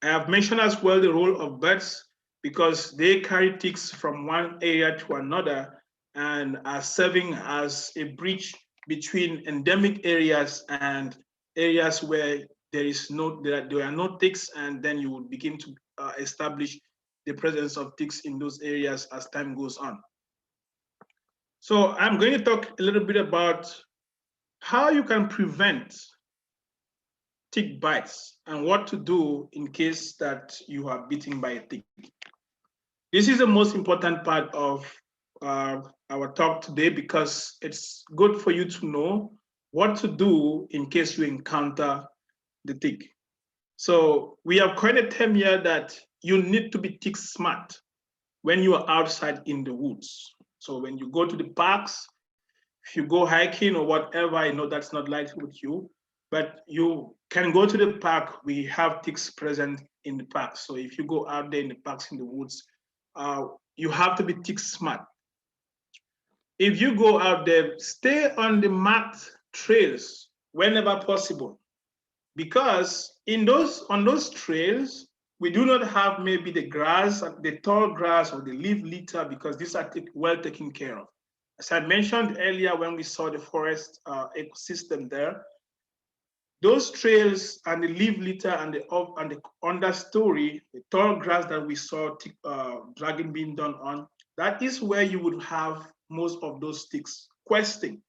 I have mentioned as well the role of birds, because they carry ticks from one area to another and are serving as a bridge between endemic areas and areas where there are no ticks, and then you would begin to establish the presence of ticks in those areas as time goes on. So I'm going to talk a little bit about how you can prevent tick bites and what to do in case that you are bitten by a tick. This is the most important part of our talk today, because it's good for you to know what to do in case you encounter the tick. So we have coined a term here that you need to be tick smart when you are outside in the woods. So when you go to the parks, if you go hiking or whatever, I know that's not likely with you, but you can go to the park. We have ticks present in the park. So if you go out there in the parks, in the woods, you have to be tick smart. If you go out there, stay on the marked trails whenever possible, because on those trails, we do not have maybe the grass, the tall grass or the leaf litter, because these are well taken care of. As I mentioned earlier, when we saw the forest ecosystem there, those trails and the leaf litter and the understory, the tall grass that we saw dragging being done on, that is where you would have most of those ticks questing.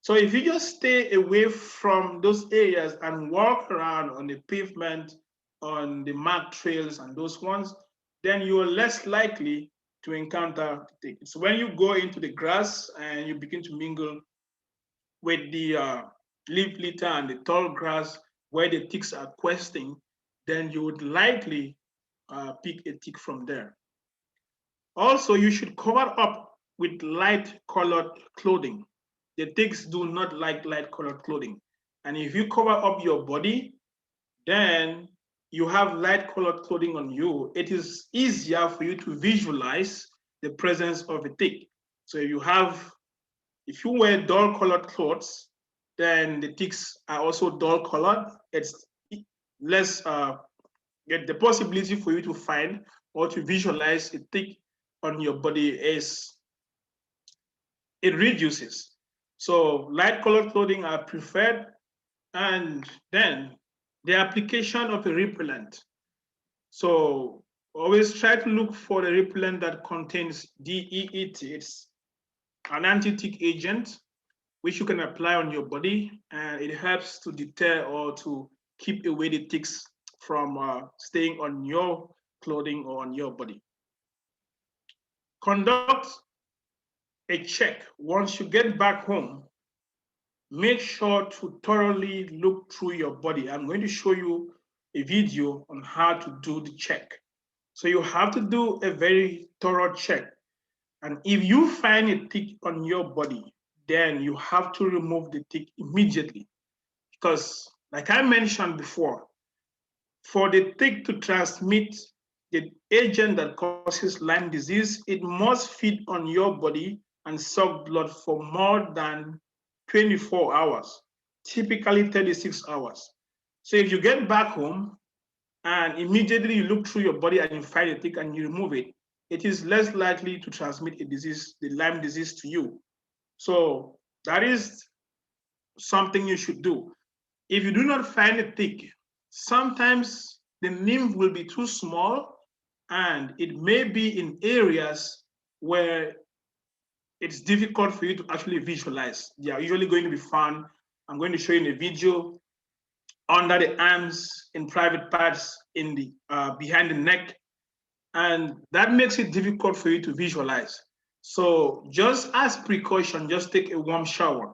So if you just stay away from those areas and walk around on the pavement, on the marked trails and those ones, then you are less likely to encounter the tick. So when you go into the grass and you begin to mingle with the leaf litter and the tall grass where the ticks are questing, then you would likely pick a tick from there. Also, you should cover up with light colored clothing. The ticks do not like light colored clothing. And if you cover up your body, then you have light colored clothing on you, it is easier for you to visualize the presence of a tick. So if you wear dull colored clothes, then the ticks are also dull colored. It's less, the possibility for you to find or to visualize a tick on your body it reduces. So light colored clothing are preferred. And then the application of a repellent. So always try to look for the repellent that contains DEET. It's an anti-tick agent which you can apply on your body, and it helps to deter or to keep away the ticks from staying on your clothing or on your body. Conduct a check once you get back home. Make sure to thoroughly look through your body. I'm going to show you a video on how to do the check. So you have to do a very thorough check. And if you find a tick on your body, then you have to remove the tick immediately. Because like I mentioned before, for the tick to transmit the agent that causes Lyme disease, it must feed on your body and suck blood for more than 24 hours, typically 36 hours. So if you get back home and immediately you look through your body and you find a tick and you remove it, it is less likely to transmit a disease, the Lyme disease, to you. So that is something you should do. If you do not find a tick, sometimes the nymph will be too small, and it may be in areas where it's difficult for you to actually visualize. They are usually going to be found, I'm going to show you in a video, under the arms, in private parts, in the behind the neck, and that makes it difficult for you to visualize. So just as precaution, just take a warm shower.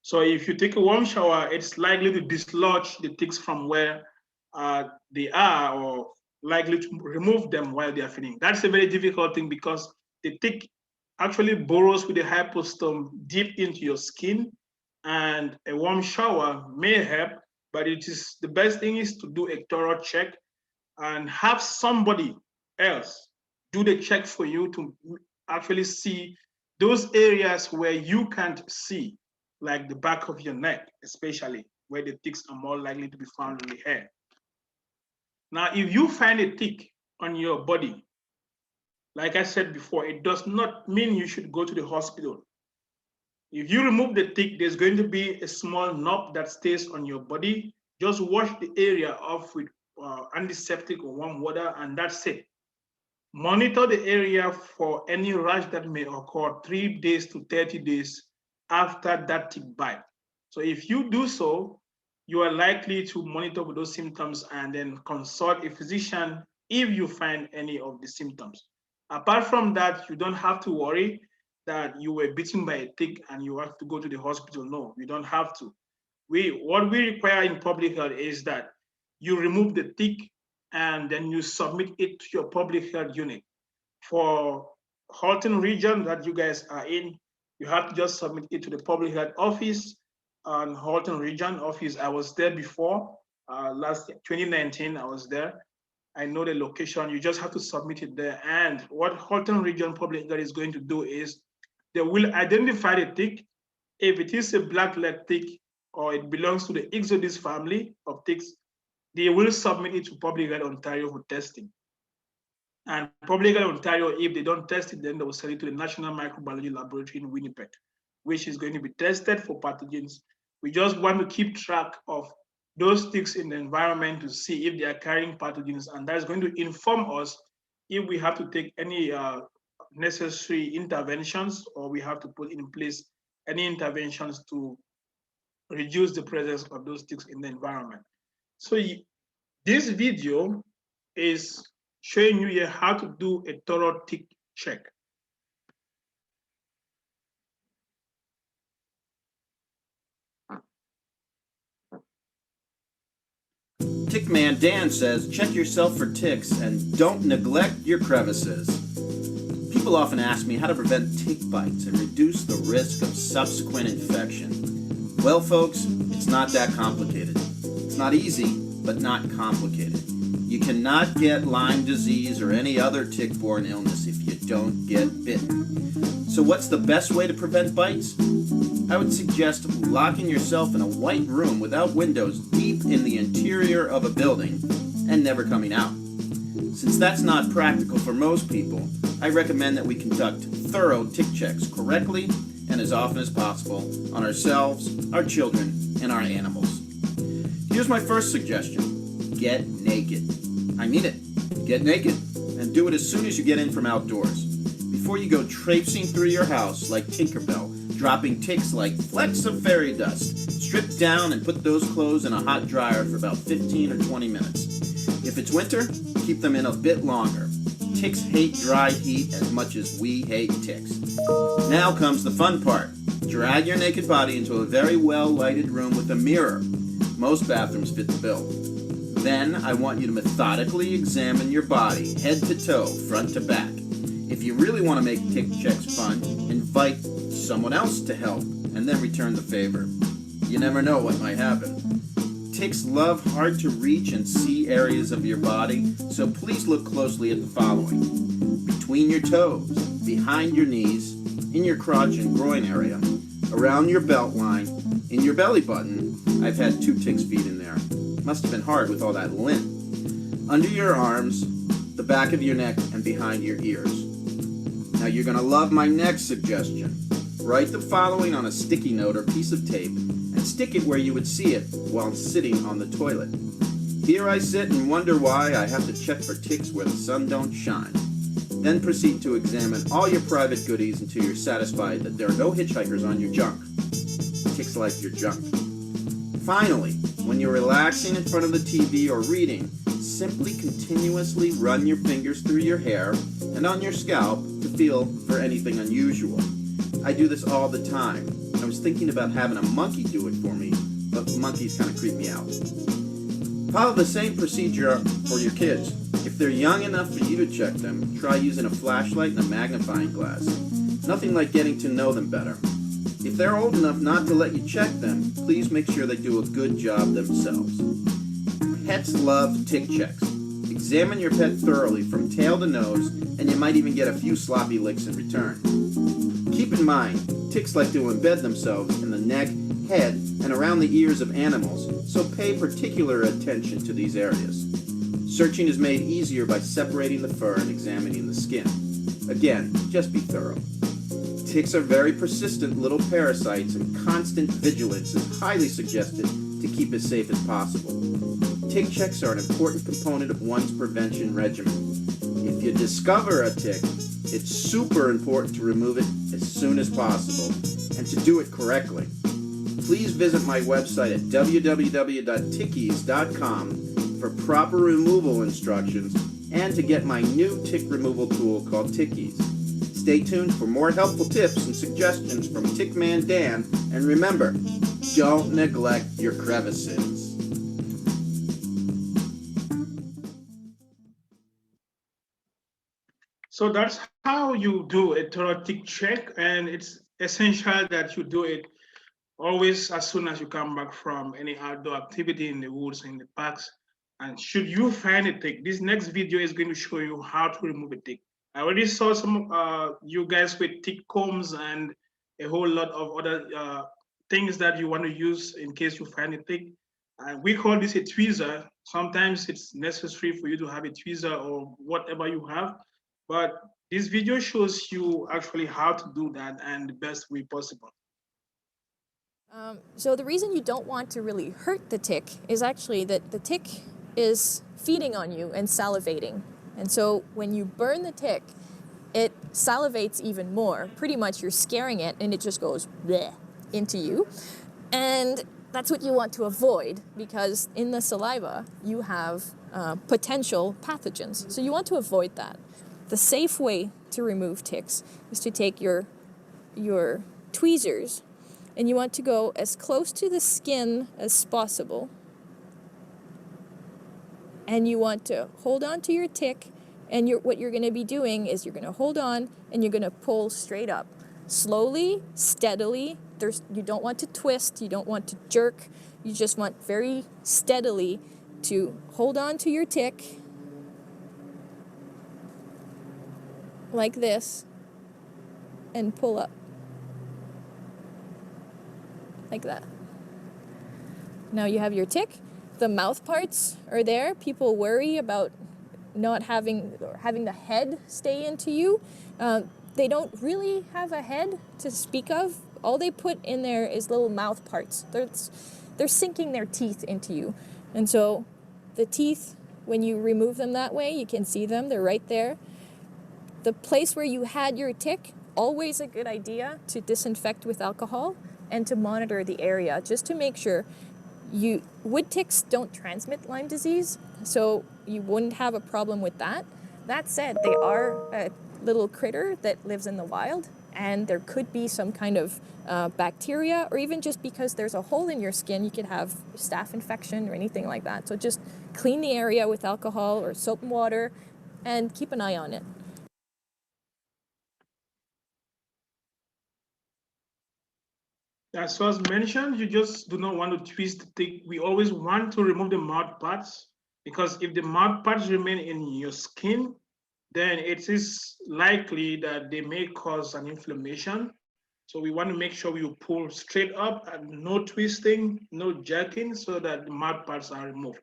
So if you take a warm shower, it's likely to dislodge the ticks from where they are, or likely to remove them while they are feeding. That's a very difficult thing because the tick actually burrows with the hypostome deep into your skin, and a warm shower may help, but the best thing is to do a thorough check and have somebody else do the check for you to actually see those areas where you can't see, like the back of your neck, especially where the ticks are more likely to be found in the hair. Now, if you find a tick on your body, like I said before, it does not mean you should go to the hospital. If you remove the tick, there's going to be a small knob that stays on your body. Just wash the area off with antiseptic or warm water, and that's it. Monitor the area for any rash that may occur 3 days to 30 days after that tick bite. So if you do so, you are likely to monitor for those symptoms and then consult a physician if you find any of the symptoms. Apart from that, you don't have to worry that you were bitten by a tick and you have to go to the hospital. No, you don't have to. What we require in public health is that you remove the tick and then you submit it to your public health unit. For Halton region that you guys are in, you have to just submit it to the public health office on Halton region office. I was there before, last 2019, I was there. I know the location, you just have to submit it there. And what Halton region public health is going to do is they will identify the tick. If it is a black leg tick or it belongs to the Ixodes family of ticks, they will submit it to Public Health Ontario for testing. And Public Health Ontario, if they don't test it, then they will send it to the National Microbiology Laboratory in Winnipeg, which is going to be tested for pathogens. We just want to keep track of those ticks in the environment to see if they are carrying pathogens, and that is going to inform us if we have to take any necessary interventions, or we have to put in place any interventions to reduce the presence of those ticks in the environment. So this video is showing you here how to do a thorough tick check. Tickman Dan says, check yourself for ticks and don't neglect your crevices. People often ask me how to prevent tick bites and reduce the risk of subsequent infection. Well, folks, it's not that complicated. It's not easy, but not complicated. You cannot get Lyme disease or any other tick-borne illness if you don't get bitten. So what's the best way to prevent bites? I would suggest locking yourself in a white room without windows deep in the interior of a building and never coming out. Since that's not practical for most people, I recommend that we conduct thorough tick checks correctly and as often as possible on ourselves, our children, and our animals. Here's my first suggestion. Get naked. I mean it. Get naked. And do it as soon as you get in from outdoors. Before you go traipsing through your house like Tinkerbell, dropping ticks like flecks of fairy dust, strip down and put those clothes in a hot dryer for about 15 or 20 minutes. If it's winter, keep them in a bit longer. Ticks hate dry heat as much as we hate ticks. Now comes the fun part. Drag your naked body into a very well-lighted room with a mirror. Most bathrooms fit the bill. Then I want you to methodically examine your body, head to toe, front to back. If you really want to make tick checks fun, invite someone else to help and then return the favor. You never know what might happen. Ticks love hard to reach and see areas of your body, so please look closely at the following. Between your toes, behind your knees, in your crotch and groin area, around your belt line, in your belly button. I've had 2 ticks feed in there. Must have been hard with all that lint. Under your arms, the back of your neck, and behind your ears. Now you're going to love my next suggestion. Write the following on a sticky note or piece of tape and stick it where you would see it while sitting on the toilet. Here I sit and wonder why I have to check for ticks where the sun don't shine. Then proceed to examine all your private goodies until you're satisfied that there are no hitchhikers on your junk. Ticks like your junk. Finally, when you're relaxing in front of the TV or reading, simply continuously run your fingers through your hair and on your scalp to feel for anything unusual. I do this all the time. I was thinking about having a monkey do it for me, but monkeys kind of creep me out. Follow the same procedure for your kids. If they're young enough for you to check them, try using a flashlight and a magnifying glass. Nothing like getting to know them better. If they're old enough not to let you check them, please make sure they do a good job themselves. Pets love tick checks. Examine your pet thoroughly from tail to nose, and you might even get a few sloppy licks in return. Keep in mind, ticks like to embed themselves in the neck, head, and around the ears of animals, so pay particular attention to these areas. Searching is made easier by separating the fur and examining the skin. Again, just be thorough. Ticks are very persistent little parasites, and constant vigilance is highly suggested to keep as safe as possible. Tick checks are an important component of one's prevention regimen. If you discover a tick, it's super important to remove it as soon as possible, and to do it correctly. Please visit my website at www.tickies.com for proper removal instructions and to get my new tick removal tool called Tickies. Stay tuned for more helpful tips and suggestions from Tickman Dan, and remember, don't neglect your crevices. So that's how you do a thorough tick check, and it's essential that you do it always as soon as you come back from any outdoor activity in the woods, in the parks. And should you find a tick, this next video is going to show you how to remove a tick. I already saw some you guys with tick combs and a whole lot of other things that you want to use in case you find a tick. And we call this a tweezer. Sometimes it's necessary for you to have a tweezer or whatever you have. But this video shows you actually how to do that and the best way possible. So the reason you don't want to really hurt the tick is actually that the tick is feeding on you and salivating. And so when you burn the tick, it salivates even more. Pretty much you're scaring it and it just goes bleh into you. And that's what you want to avoid, because in the saliva you have potential pathogens. So you want to avoid that. The safe way to remove ticks is to take your tweezers, and you want to go as close to the skin as possible. And you want to hold on to your tick, and what you're going to be doing is you're going to hold on and you're going to pull straight up. Slowly, steadily. You don't want to twist, you don't want to jerk. You just want very steadily to hold on to your tick like this and pull up like that. Now you have your tick. The mouth parts are there. People worry about not having the head stay into you. They don't really have a head to speak of. All they put in there is little mouth parts. They're sinking their teeth into you. And so the teeth, when you remove them that way, you can see them. They're right there. The place where you had your tick, always a good idea to disinfect with alcohol and to monitor the area just to make sure wood ticks don't transmit Lyme disease, so you wouldn't have a problem with that. That said, they are a little critter that lives in the wild, and there could be some kind of bacteria, or even just because there's a hole in your skin, you could have staph infection or anything like that. So just clean the area with alcohol or soap and water and keep an eye on it. As was mentioned, you just do not want to twist the tick. We always want to remove the mouth parts, because if the mouth parts remain in your skin, then it is likely that they may cause an inflammation. So we want to make sure you pull straight up and no twisting, no jerking, so that the mouth parts are removed.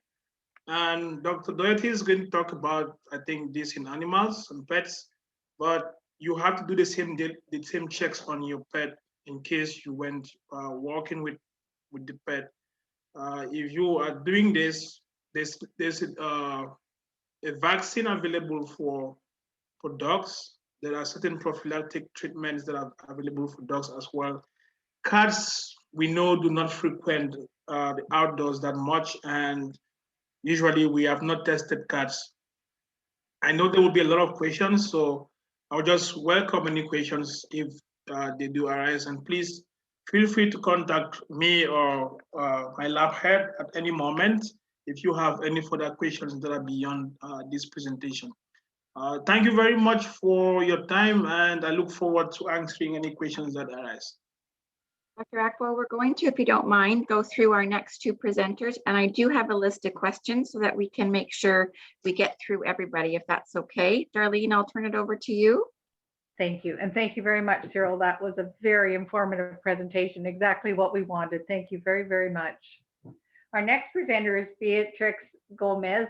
And Dr. Doherty is going to talk about, I think, this in animals and pets, but you have to do the same checks on your pet in case you went walking with the pet. If you are doing this, there's a vaccine available for dogs. There are certain prophylactic treatments that are available for dogs as well. Cats, we know, do not frequent the outdoors that much, and usually we have not tested cats. I know there will be a lot of questions, so I'll just welcome any questions if they do arise, and please feel free to contact me or my lab head at any moment if you have any further questions that are beyond this presentation. Thank you very much for your time, and I look forward to answering any questions that arise. Dr. Ackwell, we're going to, if you don't mind, go through our next two presenters, and I do have a list of questions so that we can make sure we get through everybody, if that's okay. Darlene, I'll turn it over to you. Thank you. And thank you very much, Cyril. That was a very informative presentation, exactly what we wanted. Thank you very, very much. Our next presenter is Beatrix Gomez.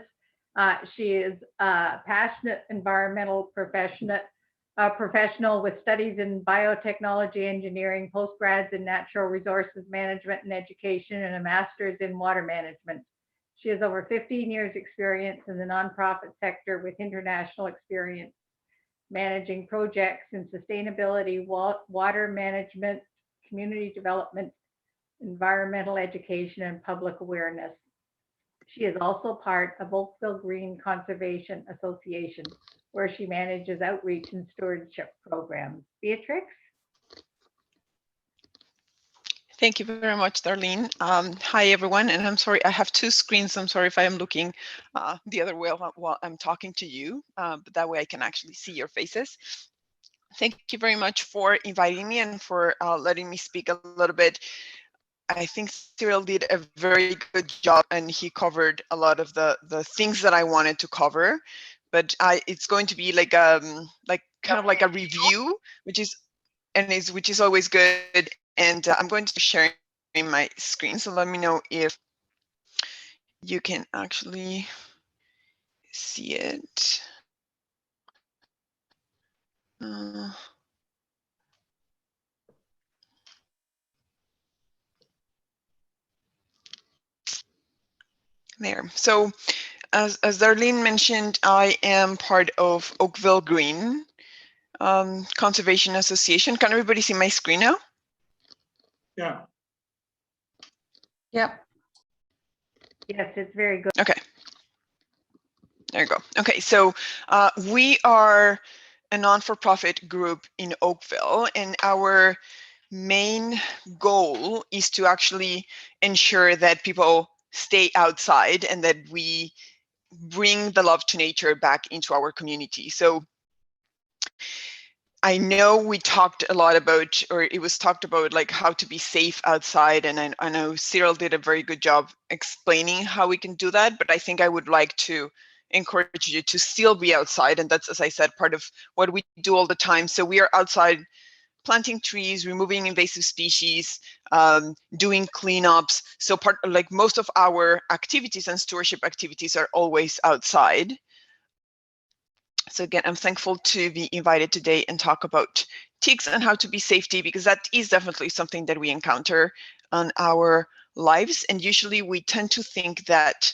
She is a passionate environmental professional with studies in biotechnology engineering, postgrads in natural resources management and education, and a master's in water management. She has over 15 years experience in the nonprofit sector with international experience managing projects in sustainability, water management, community development, environmental education, and public awareness. She is also part of Oakville Green Conservation Association, where she manages outreach and stewardship programs. Beatrix? Thank you very much, Darlene. Hi, everyone. And I'm sorry, I have two screens. I'm sorry if I am looking the other way while I'm talking to you, but that way I can actually see your faces. Thank you very much for inviting me and for letting me speak a little bit. I think Cyril did a very good job, and he covered a lot of the things that I wanted to cover. But it's going to be like kind of like a review, which is always good. And I'm going to be sharing my screen, so let me know if you can actually see it. There. So as Darlene mentioned, I am part of Oakville Green Conservation Association. Can everybody see my screen now? Yeah. Yep. Yes, it's very good. Okay. There you go. Okay, so we are a non-for-profit group in Oakville, and our main goal is to actually ensure that people stay outside and that we bring the love to nature back into our community. So I know we talked a lot about, or it was talked about, like how to be safe outside, and I know Cyril did a very good job explaining how we can do that, but I think I would like to encourage you to still be outside, and that's, as I said, part of what we do all the time. So we are outside planting trees, removing invasive species, doing cleanups. So like most of our activities and stewardship activities are always outside. So again, I'm thankful to be invited today and talk about ticks and how to be safety, because that is definitely something that we encounter on our lives. And usually we tend to think that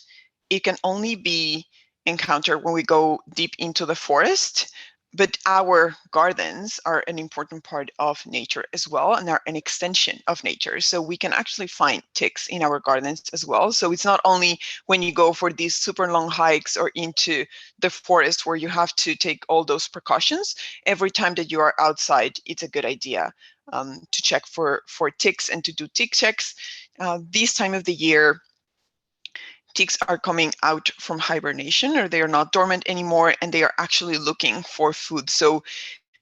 it can only be encountered when we go deep into the forest. But our gardens are an important part of nature as well, and are an extension of nature. So we can actually find ticks in our gardens as well. So it's not only when you go for these super long hikes or into the forest where you have to take all those precautions. Every time that you are outside, it's a good idea to check for ticks and to do tick checks. This time of the year, ticks are coming out from hibernation, or they are not dormant anymore, and they are actually looking for food. So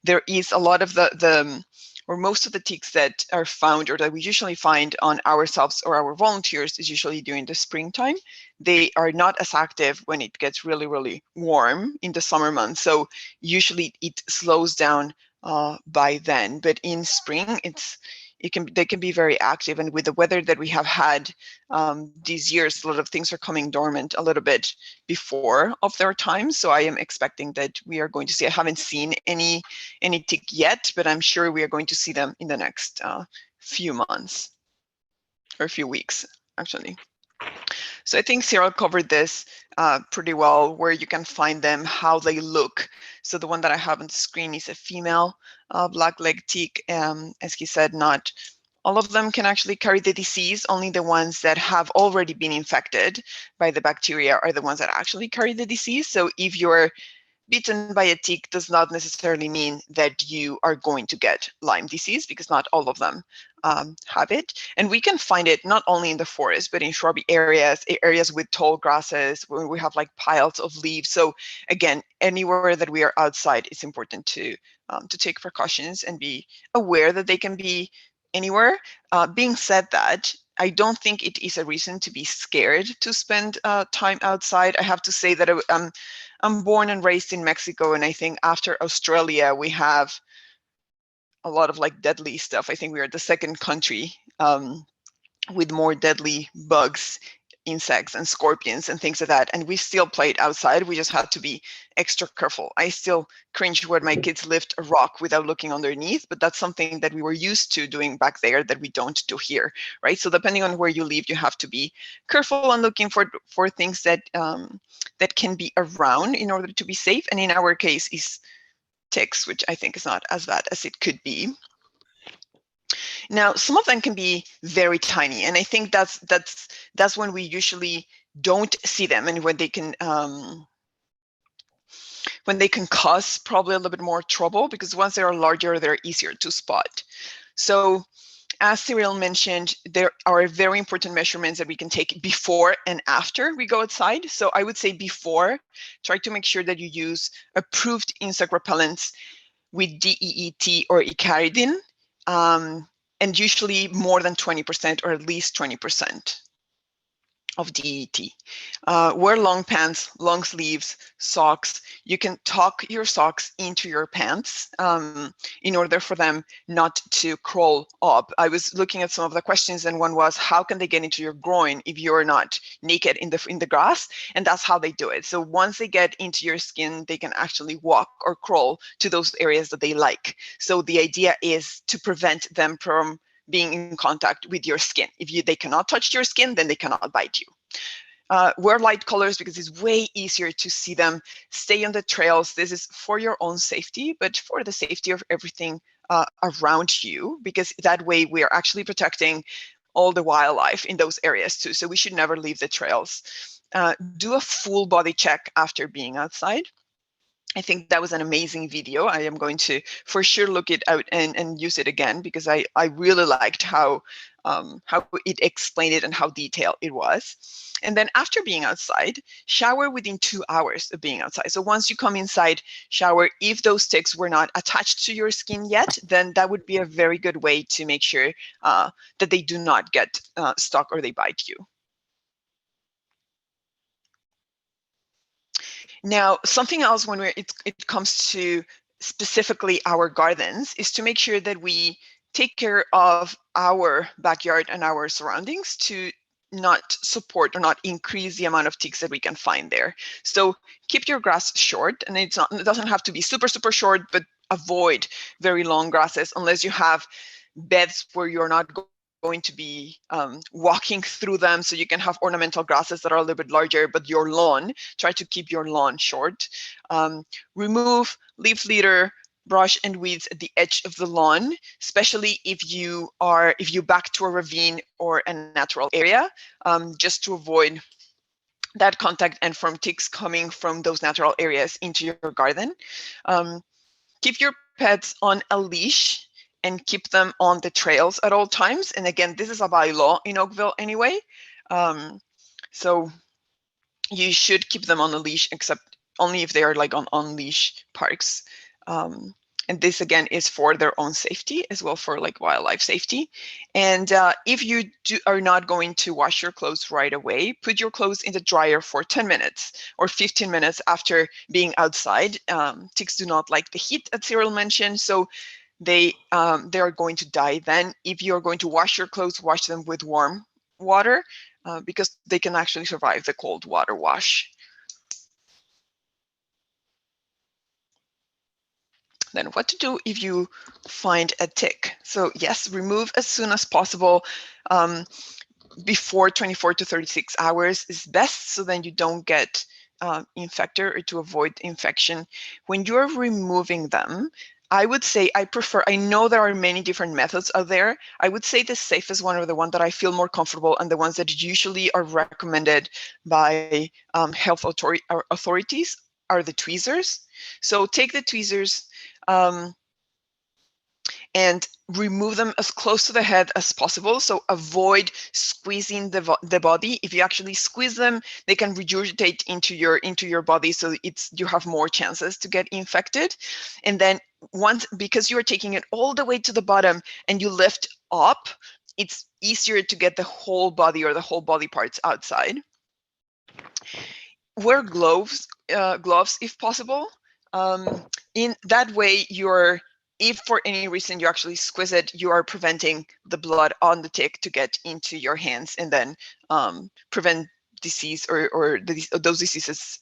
there is a lot of or most of the ticks that are found, or that we usually find on ourselves or our volunteers, is usually during the springtime. They are not as active when it gets really, really warm in the summer months. So usually it slows down by then. But in spring, they can be very active. And with the weather that we have had these years, a lot of things are coming dormant a little bit before of their time. So I am expecting that we are going to see, I haven't seen any tick yet, but I'm sure we are going to see them in the next few months, or a few weeks, actually. So I think Cyril covered this pretty well, where you can find them, how they look. So the one that I have on the screen is a female black-leg tick. As he said, not all of them can actually carry the disease. Only the ones that have already been infected by the bacteria are the ones that actually carry the disease. So if you're bitten by a tick, does not necessarily mean that you are going to get Lyme disease, because not all of them have it. And we can find it not only in the forest, but in shrubby areas, areas with tall grasses, where we have like piles of leaves. So again, anywhere that we are outside, it's important to take precautions and be aware that they can be anywhere. Being said that, I don't think it is a reason to be scared to spend time outside. I have to say that I'm born and raised in Mexico, and I think after Australia, we have a lot of like deadly stuff. I think we are the second country with more deadly bugs, insects, and scorpions and things like that. And we still played outside. We just had to be extra careful. I still cringe when my kids lift a rock without looking underneath, but that's something that we were used to doing back there that we don't do here, right? So depending on where you live, you have to be careful and looking for things that that can be around in order to be safe. And in our case is ticks, which I think is not as bad as it could be. Now, some of them can be very tiny, and I think that's when we usually don't see them, and when they can cause probably a little bit more trouble, because once they are larger, they're easier to spot. So as Cyril mentioned, there are very important measurements that we can take before and after we go outside. So I would say before, try to make sure that you use approved insect repellents with DEET or Icaridin, and usually more than 20% or at least 20% of DEET. Wear long pants, long sleeves, socks. You can tuck your socks into your pants in order for them not to crawl up. I was looking at some of the questions, and one was, how can they get into your groin if you're not naked in the grass? And that's how they do it. So once they get into your skin, they can actually walk or crawl to those areas that they like. So the idea is to prevent them from being in contact with your skin. If they cannot touch your skin, then they cannot bite you. Wear light colors because it's way easier to see them. Stay on the trails. This is for your own safety, but for the safety of everything around you, because that way we are actually protecting all the wildlife in those areas too. So we should never leave the trails. Do a full body check after being outside. I think that was an amazing video. I am going to for sure look it out and use it again, because I really liked how it explained it and how detailed it was. And then after being outside, shower within 2 hours of being outside. So once you come inside, shower. If those ticks were not attached to your skin yet, then that would be a very good way to make sure that they do not get stuck or they bite you. Now, something else when it comes to specifically our gardens is to make sure that we take care of our backyard and our surroundings to not support or not increase the amount of ticks that we can find there. So keep your grass short, and it doesn't have to be super, super short, but avoid very long grasses unless you have beds where you're not going to be walking through them, so you can have ornamental grasses that are a little bit larger, but your lawn, try to keep your lawn short. Remove leaf litter, brush, and weeds at the edge of the lawn, especially if you back to a ravine or a natural area, just to avoid that contact and from ticks coming from those natural areas into your garden. Keep your pets on a leash and keep them on the trails at all times. And again, this is a bylaw in Oakville anyway. So you should keep them on a leash, except only if they are like on leash parks. And this again is for their own safety as well, for like wildlife safety. And if you are not going to wash your clothes right away, put your clothes in the dryer for 10 minutes or 15 minutes after being outside. Ticks do not like the heat, as Cyril mentioned. So they are going to die. Then if you're going to wash your clothes, wash them with warm water because they can actually survive the cold water wash. Then what to do if you find a tick? So yes, remove as soon as possible. Before 24 to 36 hours is best, so then you don't get infected, or to avoid infection. When you're removing them, I would say I know there are many different methods out there. I would say the safest one, or the one that I feel more comfortable, and the ones that usually are recommended by health authorities are the tweezers. So take the tweezers and remove them as close to the head as possible. So avoid squeezing the body. If you actually squeeze them, they can regurgitate into your body, so you have more chances to get infected. And then because you are taking it all the way to the bottom and you lift up, it's easier to get the whole body or the whole body parts outside. Wear gloves if possible. In that way, if for any reason you actually squeeze it, you are preventing the blood on the tick to get into your hands and then prevent disease or those diseases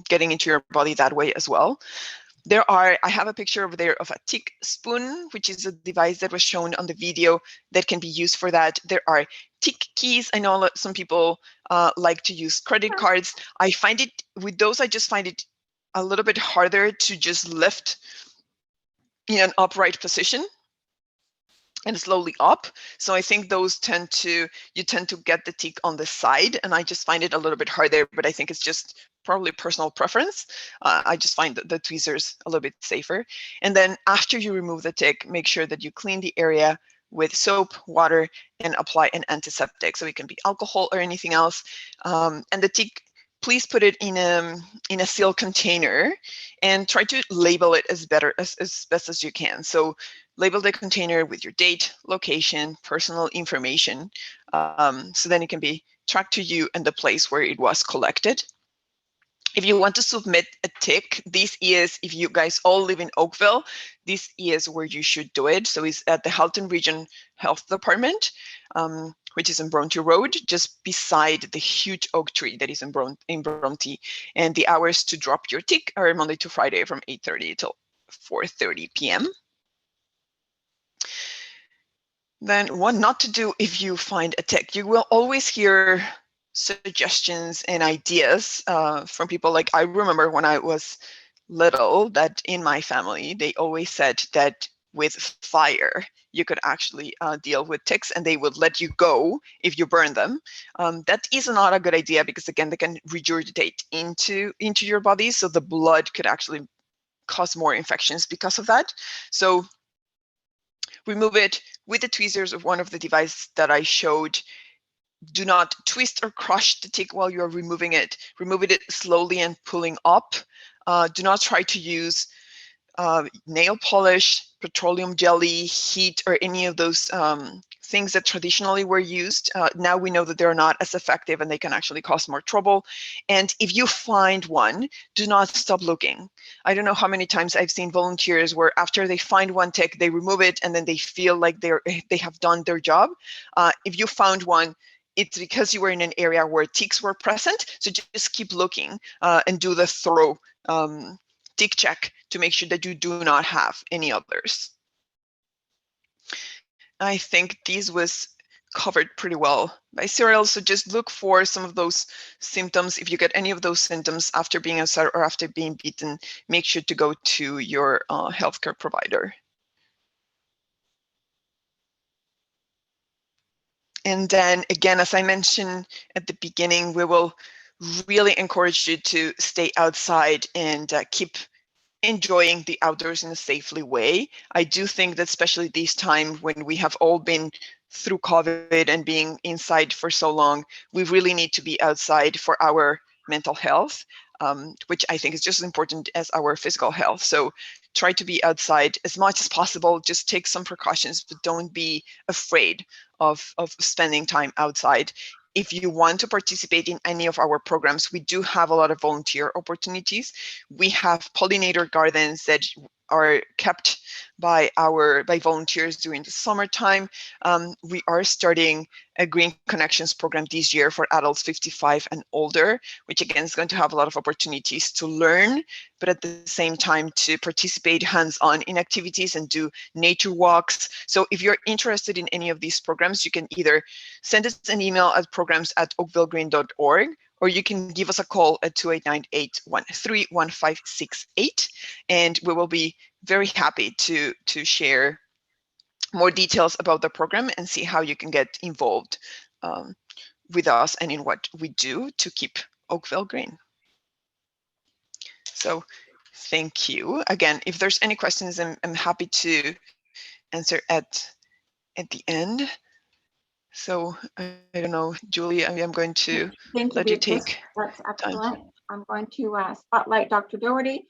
getting into your body that way as well. I have a picture over there of a tick spoon, which is a device that was shown on the video that can be used for that. There are tick keys. I know some people like to use credit cards. I find it, with those, I just find it a little bit harder to just lift in an upright position and slowly up. So I think those you tend to get the tick on the side, and I just find it a little bit harder, but I think it's just probably personal preference. I just find the tweezers a little bit safer. And then after you remove the tick, make sure that you clean the area with soap, water, and apply an antiseptic. So it can be alcohol or anything else. And the tick, please put it in a sealed container and try to label it as best as you can. So label the container with your date, location, personal information, so then it can be tracked to you and the place where it was collected. If you want to submit a tick, if you guys all live in Oakville, this is where you should do it. So it's at the Halton Region Health Department, which is in Bronte Road, just beside the huge oak tree that is in Bronte. And the hours to drop your tick are Monday to Friday from 8:30 till 4:30 p.m. Then what not to do if you find a tick. You will always hear suggestions and ideas from people. Like, I remember when I was little that in my family, they always said that with fire, you could actually deal with ticks, and they would let you go if you burn them. That is not a good idea, because again, they can regurgitate into your body, so the blood could actually cause more infections because of that. So remove it with the tweezers of one of the devices that I showed. Do not twist or crush the tick while you're removing it. Remove it slowly and pulling up. Do not try to use nail polish, petroleum jelly, heat, or any of those things that traditionally were used. Now we know that they're not as effective and they can actually cause more trouble. And if you find one, do not stop looking. I don't know how many times I've seen volunteers where after they find one tick, they remove it and then they feel like they have done their job. If you found one, it's because you were in an area where ticks were present. So just keep looking and do the thorough tick check to make sure that you do not have any others. I think these was covered pretty well by Cyril. So just look for some of those symptoms. If you get any of those symptoms after being outside or after being bitten, make sure to go to your healthcare provider. And then again, as I mentioned at the beginning, we will really encourage you to stay outside and keep enjoying the outdoors in a safely way. I do think that especially this time when we have all been through COVID and being inside for so long, we really need to be outside for our mental health, which I think is just as important as our physical health. So try to be outside as much as possible. Just take some precautions, but don't be afraid of spending time outside. If you want to participate in any of our programs, we do have a lot of volunteer opportunities. We have pollinator gardens that are kept by volunteers during the summertime. We are starting a Green Connections program this year for adults 55 and older, which again is going to have a lot of opportunities to learn, but at the same time to participate hands-on in activities and do nature walks. So if you're interested in any of these programs, you can either send us an email at programs@oakvillegreen.org, or you can give us a call at 289-813-1568, and we will be very happy to share more details about the program and see how you can get involved with us and in what we do to keep Oakville green. So thank you. Again, if there's any questions, I'm happy to answer at the end. So I don't know, Julie, I'm going to let you take. That's excellent. I'm going to spotlight Dr. Doherty.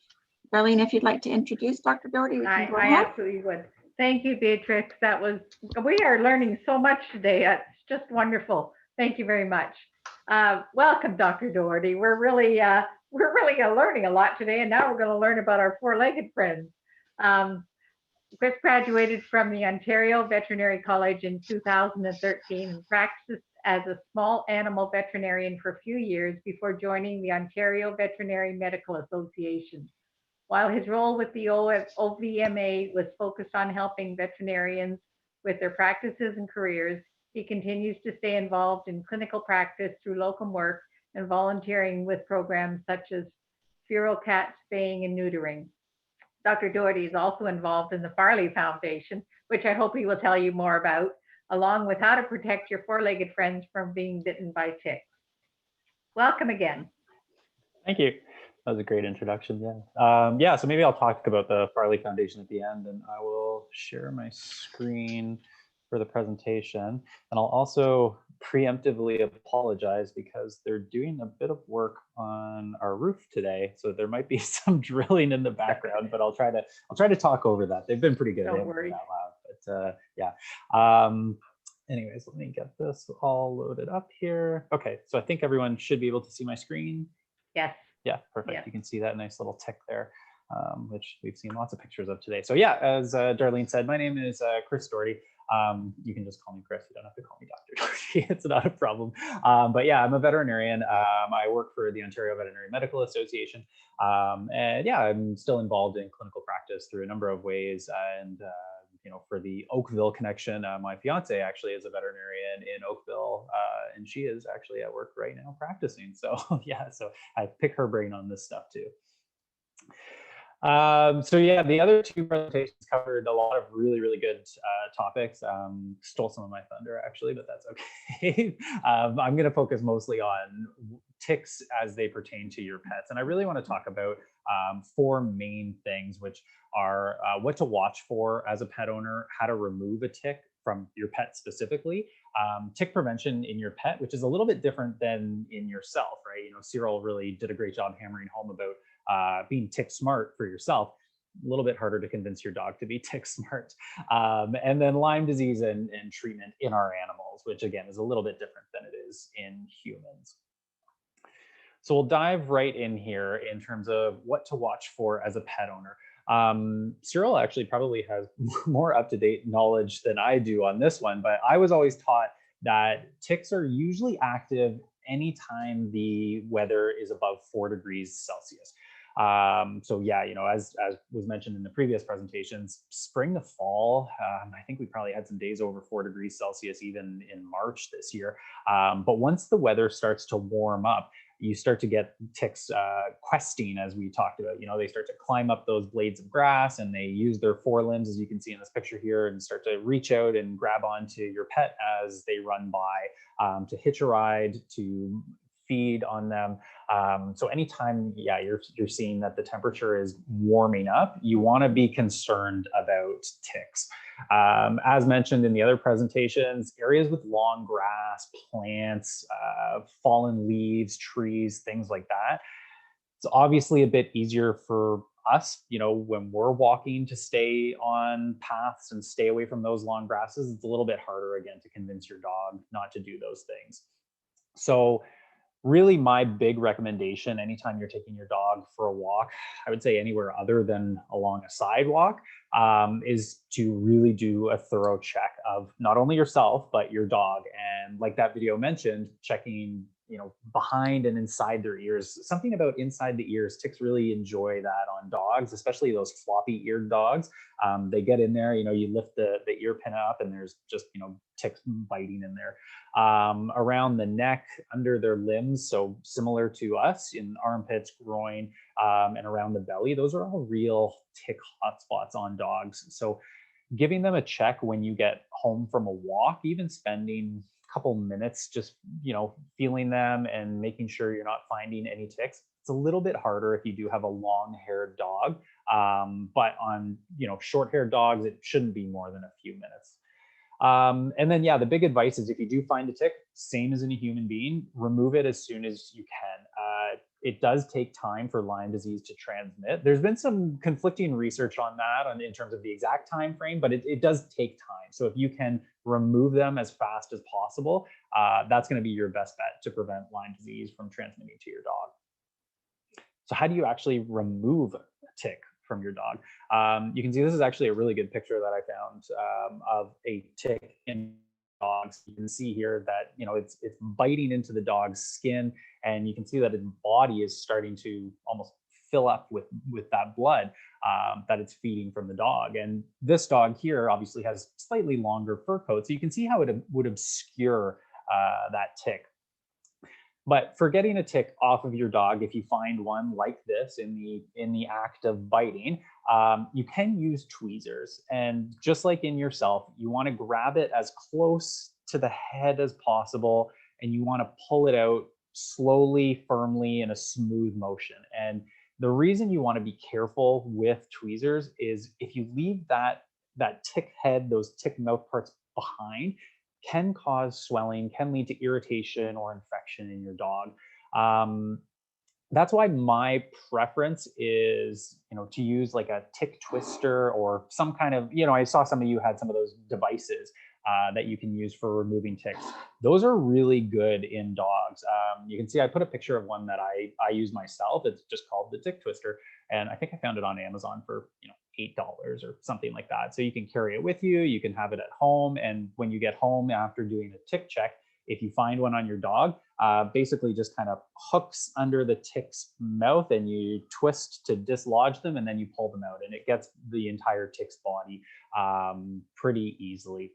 Darlene, if you'd like to introduce Dr. Doherty, we can go ahead. I absolutely would. Thank you, Beatrix. We are learning so much today. It's just wonderful. Thank you very much. Welcome, Dr. Doherty. We're really learning a lot today, and now we're going to learn about our four-legged friends. Chris graduated from the Ontario Veterinary College in 2013 and practiced as a small animal veterinarian for a few years before joining the Ontario Veterinary Medical Association. While his role with the OVMA was focused on helping veterinarians with their practices and careers, he continues to stay involved in clinical practice through locum work and volunteering with programs such as feral cat spaying and neutering. Dr. Doherty is also involved in the Farley Foundation, which I hope he will tell you more about, along with how to protect your four-legged friends from being bitten by ticks. Welcome again. Thank you. That was a great introduction. Yeah. So maybe I'll talk about the Farley Foundation at the end, and I will share my screen for the presentation. And I'll also preemptively apologize because they're doing a bit of work on our roof today, so there might be some drilling in the background, but I'll try to talk over that. They've been pretty good. Don't worry. Out loud, but yeah. Anyways, let me get this all loaded up here. Okay, so I think everyone should be able to see my screen. Yes. Yeah, perfect. Yeah. You can see that nice little tick there, which we've seen lots of pictures of today. So yeah, as Darlene said, my name is Chris Doherty. You can just call me Chris. You don't have to call me Dr. Doherty. It's not a problem. But yeah, I'm a veterinarian. I work for the Ontario Veterinary Medical Association. And yeah, I'm still involved in clinical practice through a number of ways. And for the Oakville connection, my fiance actually is a veterinarian in Oakville, and she is actually at work right now practicing. So yeah, so I pick her brain on this stuff too. So yeah, the other two presentations covered a lot of really good topics. Stole some of my thunder actually, but that's okay. I'm going to focus mostly on ticks as they pertain to your pets, and I really want to talk about four main things, which are what to watch for as a pet owner, how to remove a tick from your pet specifically, tick prevention in your pet, which is a little bit different than in yourself, right? Cyril really did a great job hammering home about being tick smart for yourself. A little bit harder to convince your dog to be tick smart. And then Lyme disease and treatment in our animals, which again is a little bit different than it is in humans. So we'll dive right in here in terms of what to watch for as a pet owner. Cyril actually probably has more up-to-date knowledge than I do on this one, but I was always taught that ticks are usually active anytime the weather is above 4 degrees Celsius. So yeah, as was mentioned in the previous presentations, spring to fall, I think we probably had some days over 4 degrees Celsius even in March this year. But once the weather starts to warm up, you start to get ticks questing, as we talked about. They start to climb up those blades of grass, and they use their forelimbs, as you can see in this picture here, and start to reach out and grab onto your pet as they run by, to hitch a ride, to feed on them. So anytime, you're seeing that the temperature is warming up, you want to be concerned about ticks. As mentioned in the other presentations, areas with long grass, plants, fallen leaves, trees, things like that, it's obviously a bit easier for us, when we're walking, to stay on paths and stay away from those long grasses. It's a little bit harder, again, to convince your dog not to do those things. So really my big recommendation anytime you're taking your dog for a walk, I would say anywhere other than along a sidewalk, is to really do a thorough check of not only yourself, but your dog. And like that video mentioned, checking, behind and inside their ears. Something about inside the ears, ticks really enjoy that on dogs, especially those floppy eared dogs. They get in there, you lift the ear pin up and there's just, ticks biting in there. Around the neck, under their limbs, so similar to us in armpits, groin, and around the belly, those are all real tick hotspots on dogs. So giving them a check when you get home from a walk, even spending a couple minutes just, feeling them and making sure you're not finding any ticks. It's a little bit harder if you do have a long-haired dog, but on, short-haired dogs, it shouldn't be more than a few minutes. And then, yeah, the big advice is if you do find a tick, same as in a human being, remove it as soon as you can. It does take time for Lyme disease to transmit. There's been some conflicting research on that in terms of the exact time frame, but it does take time. So if you can remove them as fast as possible, that's going to be your best bet to prevent Lyme disease from transmitting to your dog. So how do you actually remove a tick from your dog? You can see this is actually a really good picture that I found of a tick in dogs. You can see here that it's biting into the dog's skin, and you can see that its body is starting to almost fill up with that blood that it's feeding from the dog. And this dog here obviously has slightly longer fur coat, so you can see how it would obscure that tick. But for getting a tick off of your dog, if you find one like this in the act of biting, you can use tweezers. And just like in yourself, you want to grab it as close to the head as possible, and you want to pull it out slowly, firmly, in a smooth motion. And the reason you want to be careful with tweezers is if you leave that tick head, those tick mouth parts behind, can cause swelling, can lead to irritation or infection in your dog. That's why my preference is, to use like a tick twister or some kind of, I saw some of you had some of those devices that you can use for removing ticks. Those are really good in dogs. You can see I put a picture of one that I use myself. It's just called the tick twister. And I think I found it on Amazon for, $8 or something like that. So you can carry it with you, you can have it at home. And when you get home after doing a tick check, if you find one on your dog, basically just kind of hooks under the tick's mouth and you twist to dislodge them, and then you pull them out, and it gets the entire tick's body pretty easily.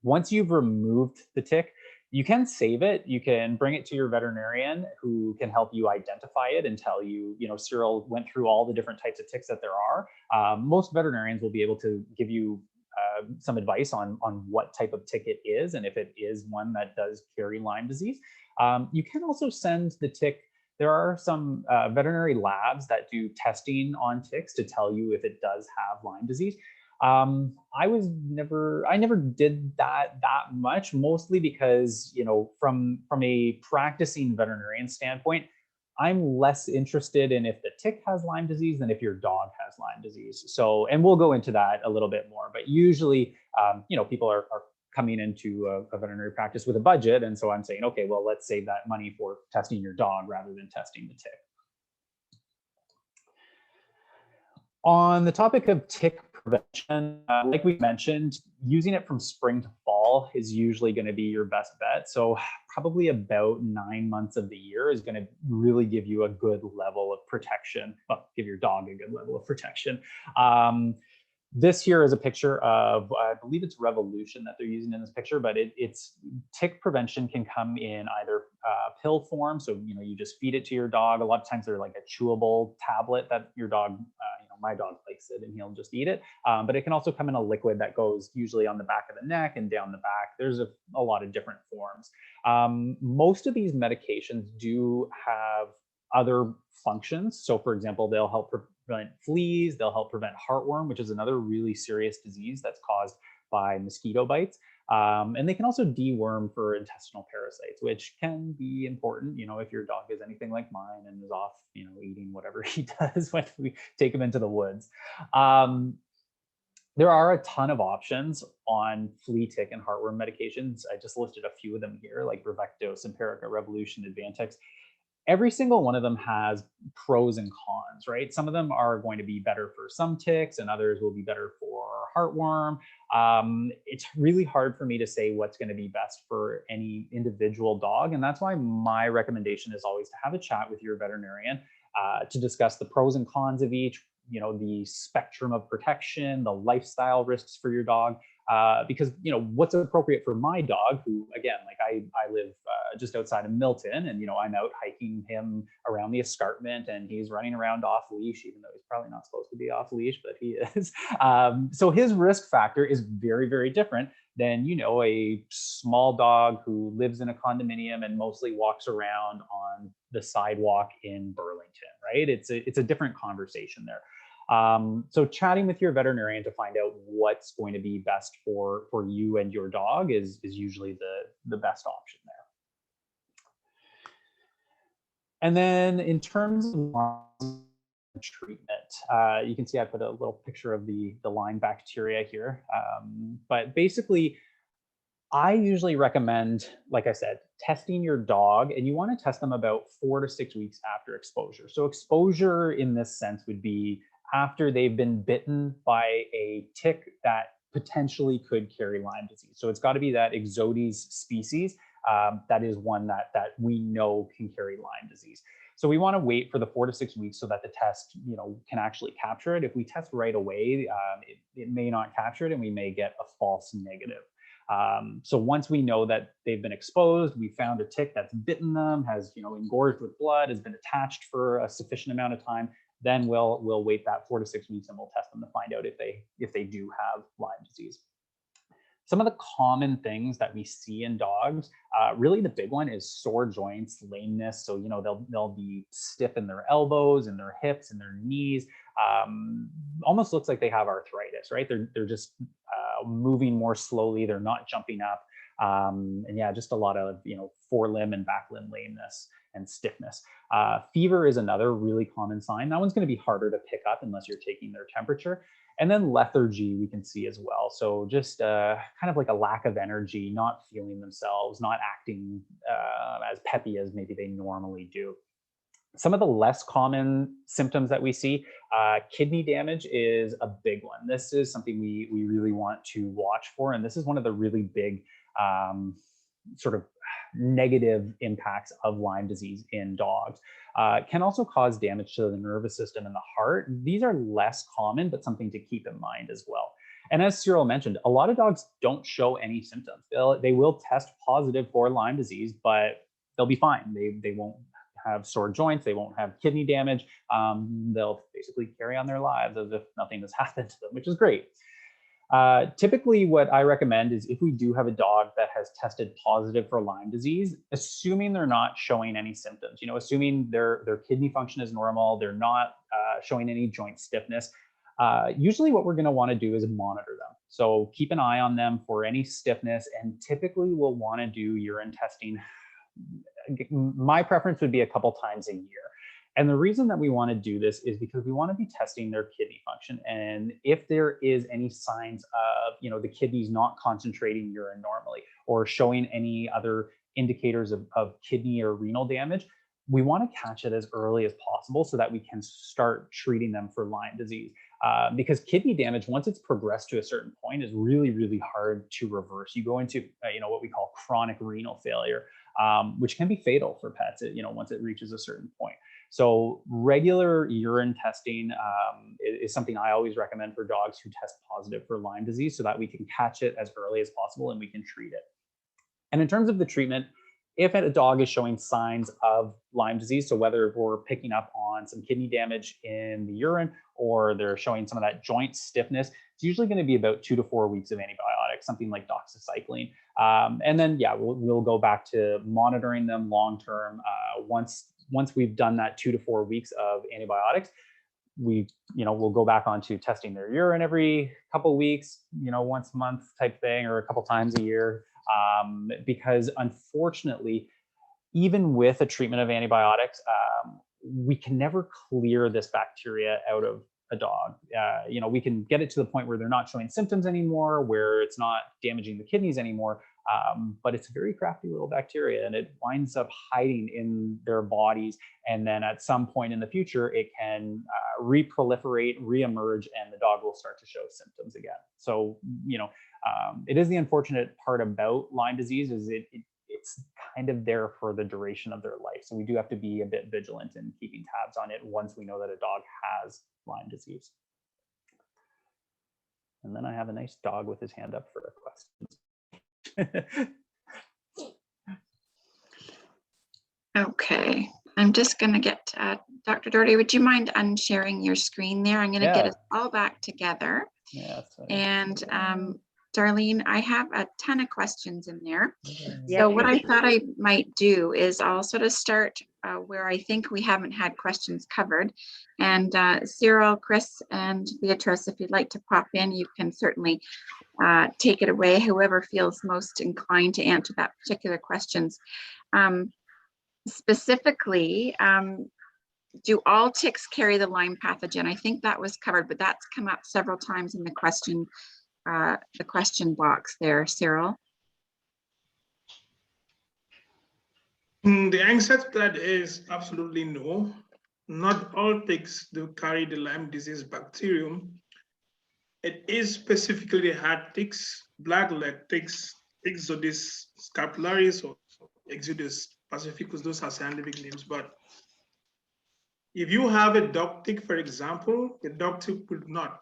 Once you've removed the tick, you can save it. You can bring it to your veterinarian who can help you identify it and tell you, Cyril went through all the different types of ticks that there are. Most veterinarians will be able to give you some advice on what type of tick it is, and if it is one that does carry Lyme disease. You can also send the tick. There are some veterinary labs that do testing on ticks to tell you if it does have Lyme disease. I never did that much, mostly because, from a practicing veterinarian standpoint, I'm less interested in if the tick has Lyme disease than if your dog has Lyme disease. So, and we'll go into that a little bit more, but usually, people are coming into a veterinary practice with a budget. And so I'm saying, okay, well, let's save that money for testing your dog rather than testing the tick. On the topic of tick prevention, like we mentioned, using it from spring to fall is usually going to be your best bet. So probably about 9 months of the year is going to really give you a good level of protection. Well, give your dog a good level of protection. This here is a picture of, I believe it's Revolution that they're using in this picture, but it's tick prevention can come in either pill form. So, you just feed it to your dog. A lot of times they're like a chewable tablet that your dog, my dog likes it and he'll just eat it. But it can also come in a liquid that goes usually on the back of the neck and down the back. There's a lot of different forms. Most of these medications do have other functions. So for example, they'll help prevent fleas, they'll help prevent heartworm, which is another really serious disease that's caused by mosquito bites. And they can also deworm for intestinal parasites, which can be important, if your dog is anything like mine and is off, eating whatever he does when we take him into the woods. There are a ton of options on flea, tick, and heartworm medications. I just listed a few of them here, like Brevecto, Simparica, Revolution, Advantex. Every single one of them has pros and cons, right? Some of them are going to be better for some ticks and others will be better for heartworm. It's really hard for me to say what's going to be best for any individual dog. And that's why my recommendation is always to have a chat with your veterinarian to discuss the pros and cons of each, you know, the spectrum of protection, the lifestyle risks for your dog. Because, you know, what's appropriate for my dog, who, again, like I live just outside of Milton, and, you know, I'm out hiking him around the escarpment and he's running around off leash, even though he's probably not supposed to be off leash, but he is. So his risk factor is very, very different than, you know, a small dog who lives in a condominium and mostly walks around on the sidewalk in Burlington, right? It's a different conversation there. So chatting with your veterinarian to find out what's going to be best for you and your dog is usually the best option there. And then in terms of treatment, you can see I put a little picture of the Lyme bacteria here. But basically, I usually recommend, like I said, testing your dog, and you want to test them about 4 to 6 weeks after exposure. So exposure in this sense would be after they've been bitten by a tick that potentially could carry Lyme disease. So it's got to be that Ixodes species that is one that we know can carry Lyme disease. So we want to wait for the 4 to 6 weeks so that the test, you know, can actually capture it. If we test right away, it may not capture it, and we may get a false negative. So once we know that they've been exposed, we found a tick that's bitten them, has, you know, engorged with blood, has been attached for a sufficient amount of time, then we'll wait that 4 to 6 weeks and we'll test them to find out if they do have Lyme disease. Some of the common things that we see in dogs, really the big one is sore joints, lameness. So, you know, they'll be stiff in their elbows and their hips and their knees. Almost looks like they have arthritis, right? They're just moving more slowly. They're not jumping up. And yeah, just a lot of, you know, forelimb and back limb lameness and stiffness. Fever is another really common sign. That one's going to be harder to pick up unless you're taking their temperature. And then lethargy we can see as well. So just kind of like a lack of energy, not feeling themselves, not acting as peppy as maybe they normally do. Some of the less common symptoms that we see, kidney damage is a big one. This is something we really want to watch for. And this is one of the really big sort of negative impacts of Lyme disease in dogs. Can also cause damage to the nervous system and the heart. These are less common, but something to keep in mind as well. And as Cyril mentioned, a lot of dogs don't show any symptoms. They will test positive for Lyme disease, but they'll be fine. They won't have sore joints. They won't have kidney damage. They'll basically carry on their lives as if nothing has happened to them, which is great. Typically what I recommend is if we do have a dog that has tested positive for Lyme disease, assuming they're not showing any symptoms, you know, assuming their kidney function is normal, they're not showing any joint stiffness, usually what we're going to want to do is monitor them. So keep an eye on them for any stiffness, and typically we'll want to do urine testing. My preference would be a couple times a year. And the reason that we want to do this is because we want to be testing their kidney function. And if there is any signs of, you know, the kidneys not concentrating urine normally or showing any other indicators of kidney or renal damage, we want to catch it as early as possible so that we can start treating them for Lyme disease. Because kidney damage, once it's progressed to a certain point, is really, really hard to reverse. You go into, you know, what we call chronic renal failure, which can be fatal for pets, you know, once it reaches a certain point. So regular urine testing is something I always recommend for dogs who test positive for Lyme disease so that we can catch it as early as possible and we can treat it. And in terms of the treatment, if a dog is showing signs of Lyme disease, so whether we're picking up on some kidney damage in the urine or they're showing some of that joint stiffness, it's usually going to be about 2 to 4 weeks of antibiotics, something like doxycycline. And then, yeah, we'll go back to monitoring them long term. Once we've done that 2 to 4 weeks of antibiotics, we'll go back onto testing their urine every couple of weeks, you know, once a month type thing, or a couple times a year. Because unfortunately, even with a treatment of antibiotics, we can never clear this bacteria out of a dog. You know, we can get it to the point where they're not showing symptoms anymore, where it's not damaging the kidneys anymore. But it's a very crafty little bacteria, and it winds up hiding in their bodies. And then at some point in the future, it can reproliferate, reemerge, and the dog will start to show symptoms again. So, you know, it is the unfortunate part about Lyme disease is it's kind of there for the duration of their life. So we do have to be a bit vigilant in keeping tabs on it once we know that a dog has Lyme disease. And then I have a nice dog with his hand up for questions. Okay, I'm just going to get Dr. Doherty, would you mind unsharing your screen there? I'm going to get us all back together. Yeah. And Darlene, I have a ton of questions in there. Yes, So what I thought I might do is I'll sort of start where I think we haven't had questions covered. And Cyril, Chris, and Beatrice, if you'd like to pop in, you can certainly take it away, whoever feels most inclined to answer that particular questions. Specifically, do all ticks carry the Lyme pathogen? I think that was covered, but that's come up several times in the question box there, Cyril. The answer to that is absolutely no. Not all ticks do carry the Lyme disease bacterium. It is specifically hard ticks, blackleg ticks, Exodus scapularis, or Exodus pacificus, those are scientific names. But if you have a dog tick, for example, the dog tick would not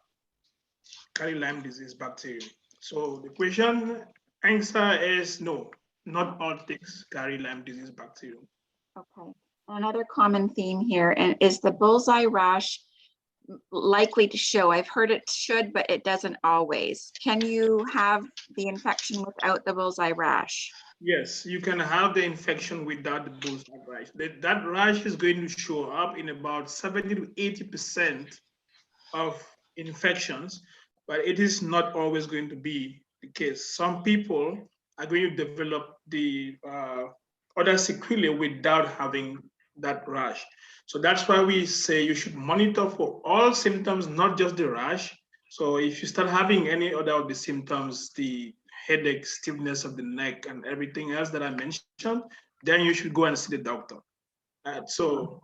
carry Lyme disease bacterium. So the question answer is no, not all ticks carry Lyme disease bacterium. Okay. Another common theme here is the bullseye rash likely to show? I've heard it should, but it doesn't always. Can you have the infection without the bullseye rash? Yes, you can have the infection without the bullseye rash. That rash is going to show up in about 70 to 80% of infections, but it is not always going to be the case. Some people are going to develop the other sequelae without having that rash. So that's why we say you should monitor for all symptoms, not just the rash. So if you start having any other of the symptoms, the headache, stiffness of the neck, and everything else that I mentioned, then you should go and see the doctor. So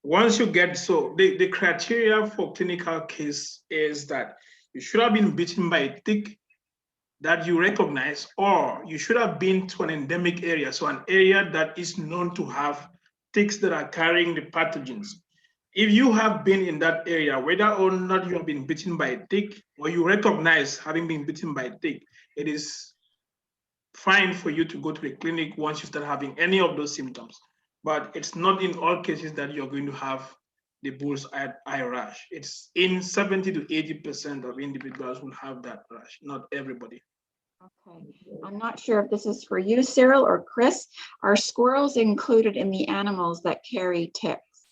once you get, so the criteria for clinical case is that you should have been bitten by a tick that you recognize, or you should have been to an endemic area, so an area that is known to have ticks that are carrying the pathogens. If you have been in that area, whether or not you have been bitten by a tick, or you recognize having been bitten by a tick, it is fine for you to go to the clinic once you start having any of those symptoms. But it's not in all cases that you're going to have the bullseye rash. It's in 70 to 80% of individuals will have that rash, not everybody. Okay, I'm not sure if this is for you, Cyril or Chris. Are squirrels included in the animals that carry ticks?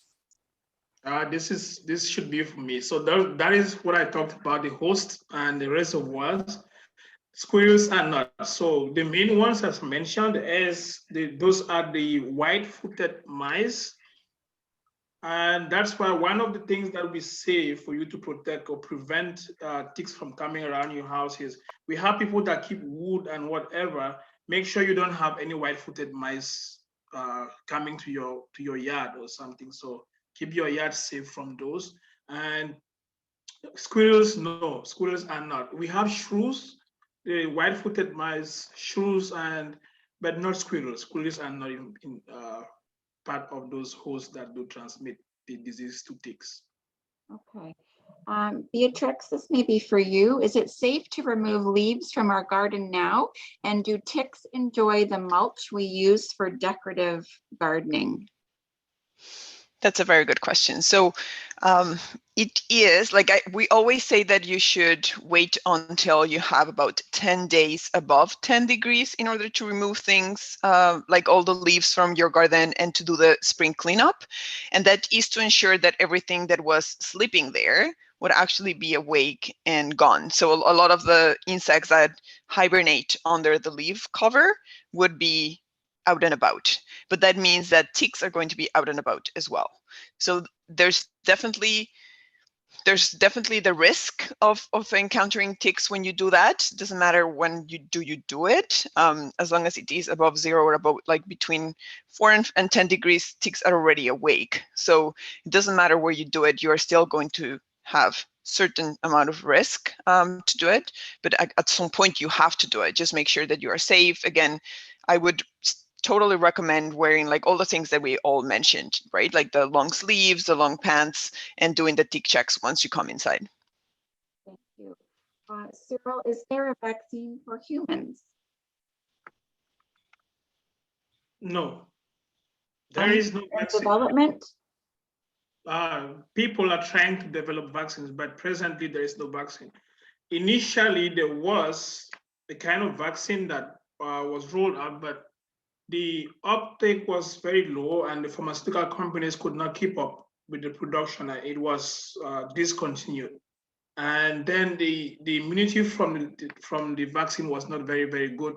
This should be for me. So that is what I talked about, the host and the reservoirs. Squirrels are not. So the main ones, as mentioned, those are the white-footed mice. And that's why one of the things that we say for you to protect or prevent ticks from coming around your house is we have people that keep wood and whatever. Make sure you don't have any white-footed mice coming to your yard or something. So keep your yard safe from those. And squirrels, no, squirrels are not. We have shrews, the white-footed mice, shrews, but not squirrels. Squirrels are not in part of those hosts that do transmit the disease to ticks. Okay. Beatrix, this may be for you. Is it safe to remove leaves from our garden now? And do ticks enjoy the mulch we use for decorative gardening? That's a very good question. So it is like we always say that you should wait until you have about 10 days above 10 degrees in order to remove things like all the leaves from your garden and to do the spring cleanup. And that is to ensure that everything that was sleeping there would actually be awake and gone. So a lot of the insects that hibernate under the leaf cover would be out and about, but that means that ticks are going to be out and about as well. So there's definitely there's definitely the risk of encountering ticks when you do that. It doesn't matter when you do it, as long as it is above 0 or above, like between 4 and 10 degrees, ticks are already awake. So it doesn't matter where you do it, you are still going to have certain amount of risk to do it. But at some point you have to do it. Just make sure that you are safe. Again, I would totally recommend wearing like all the things that we all mentioned, right? Like the long sleeves, the long pants, and doing the tick checks once you come inside. Thank you. Cyril, is there a vaccine for humans? No, there is no vaccine. Development? People are trying to develop vaccines, but presently there is no vaccine. Initially, there was a kind of vaccine that was rolled out, but the uptake was very low and the pharmaceutical companies could not keep up with the production and it was discontinued. And then the immunity from the vaccine was not very, very good.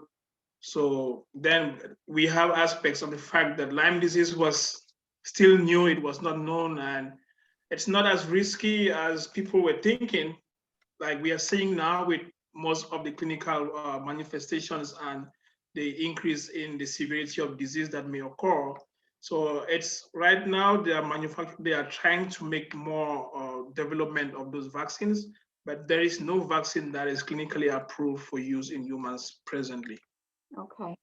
So then we have aspects of the fact that Lyme disease was still new, it was not known, and it's not as risky as people were thinking, like we are seeing now with most of the clinical manifestations and the increase in the severity of disease that may occur. So it's right now they are trying to make more development of those vaccines, but there is no vaccine that is clinically approved for use in humans presently. Okay.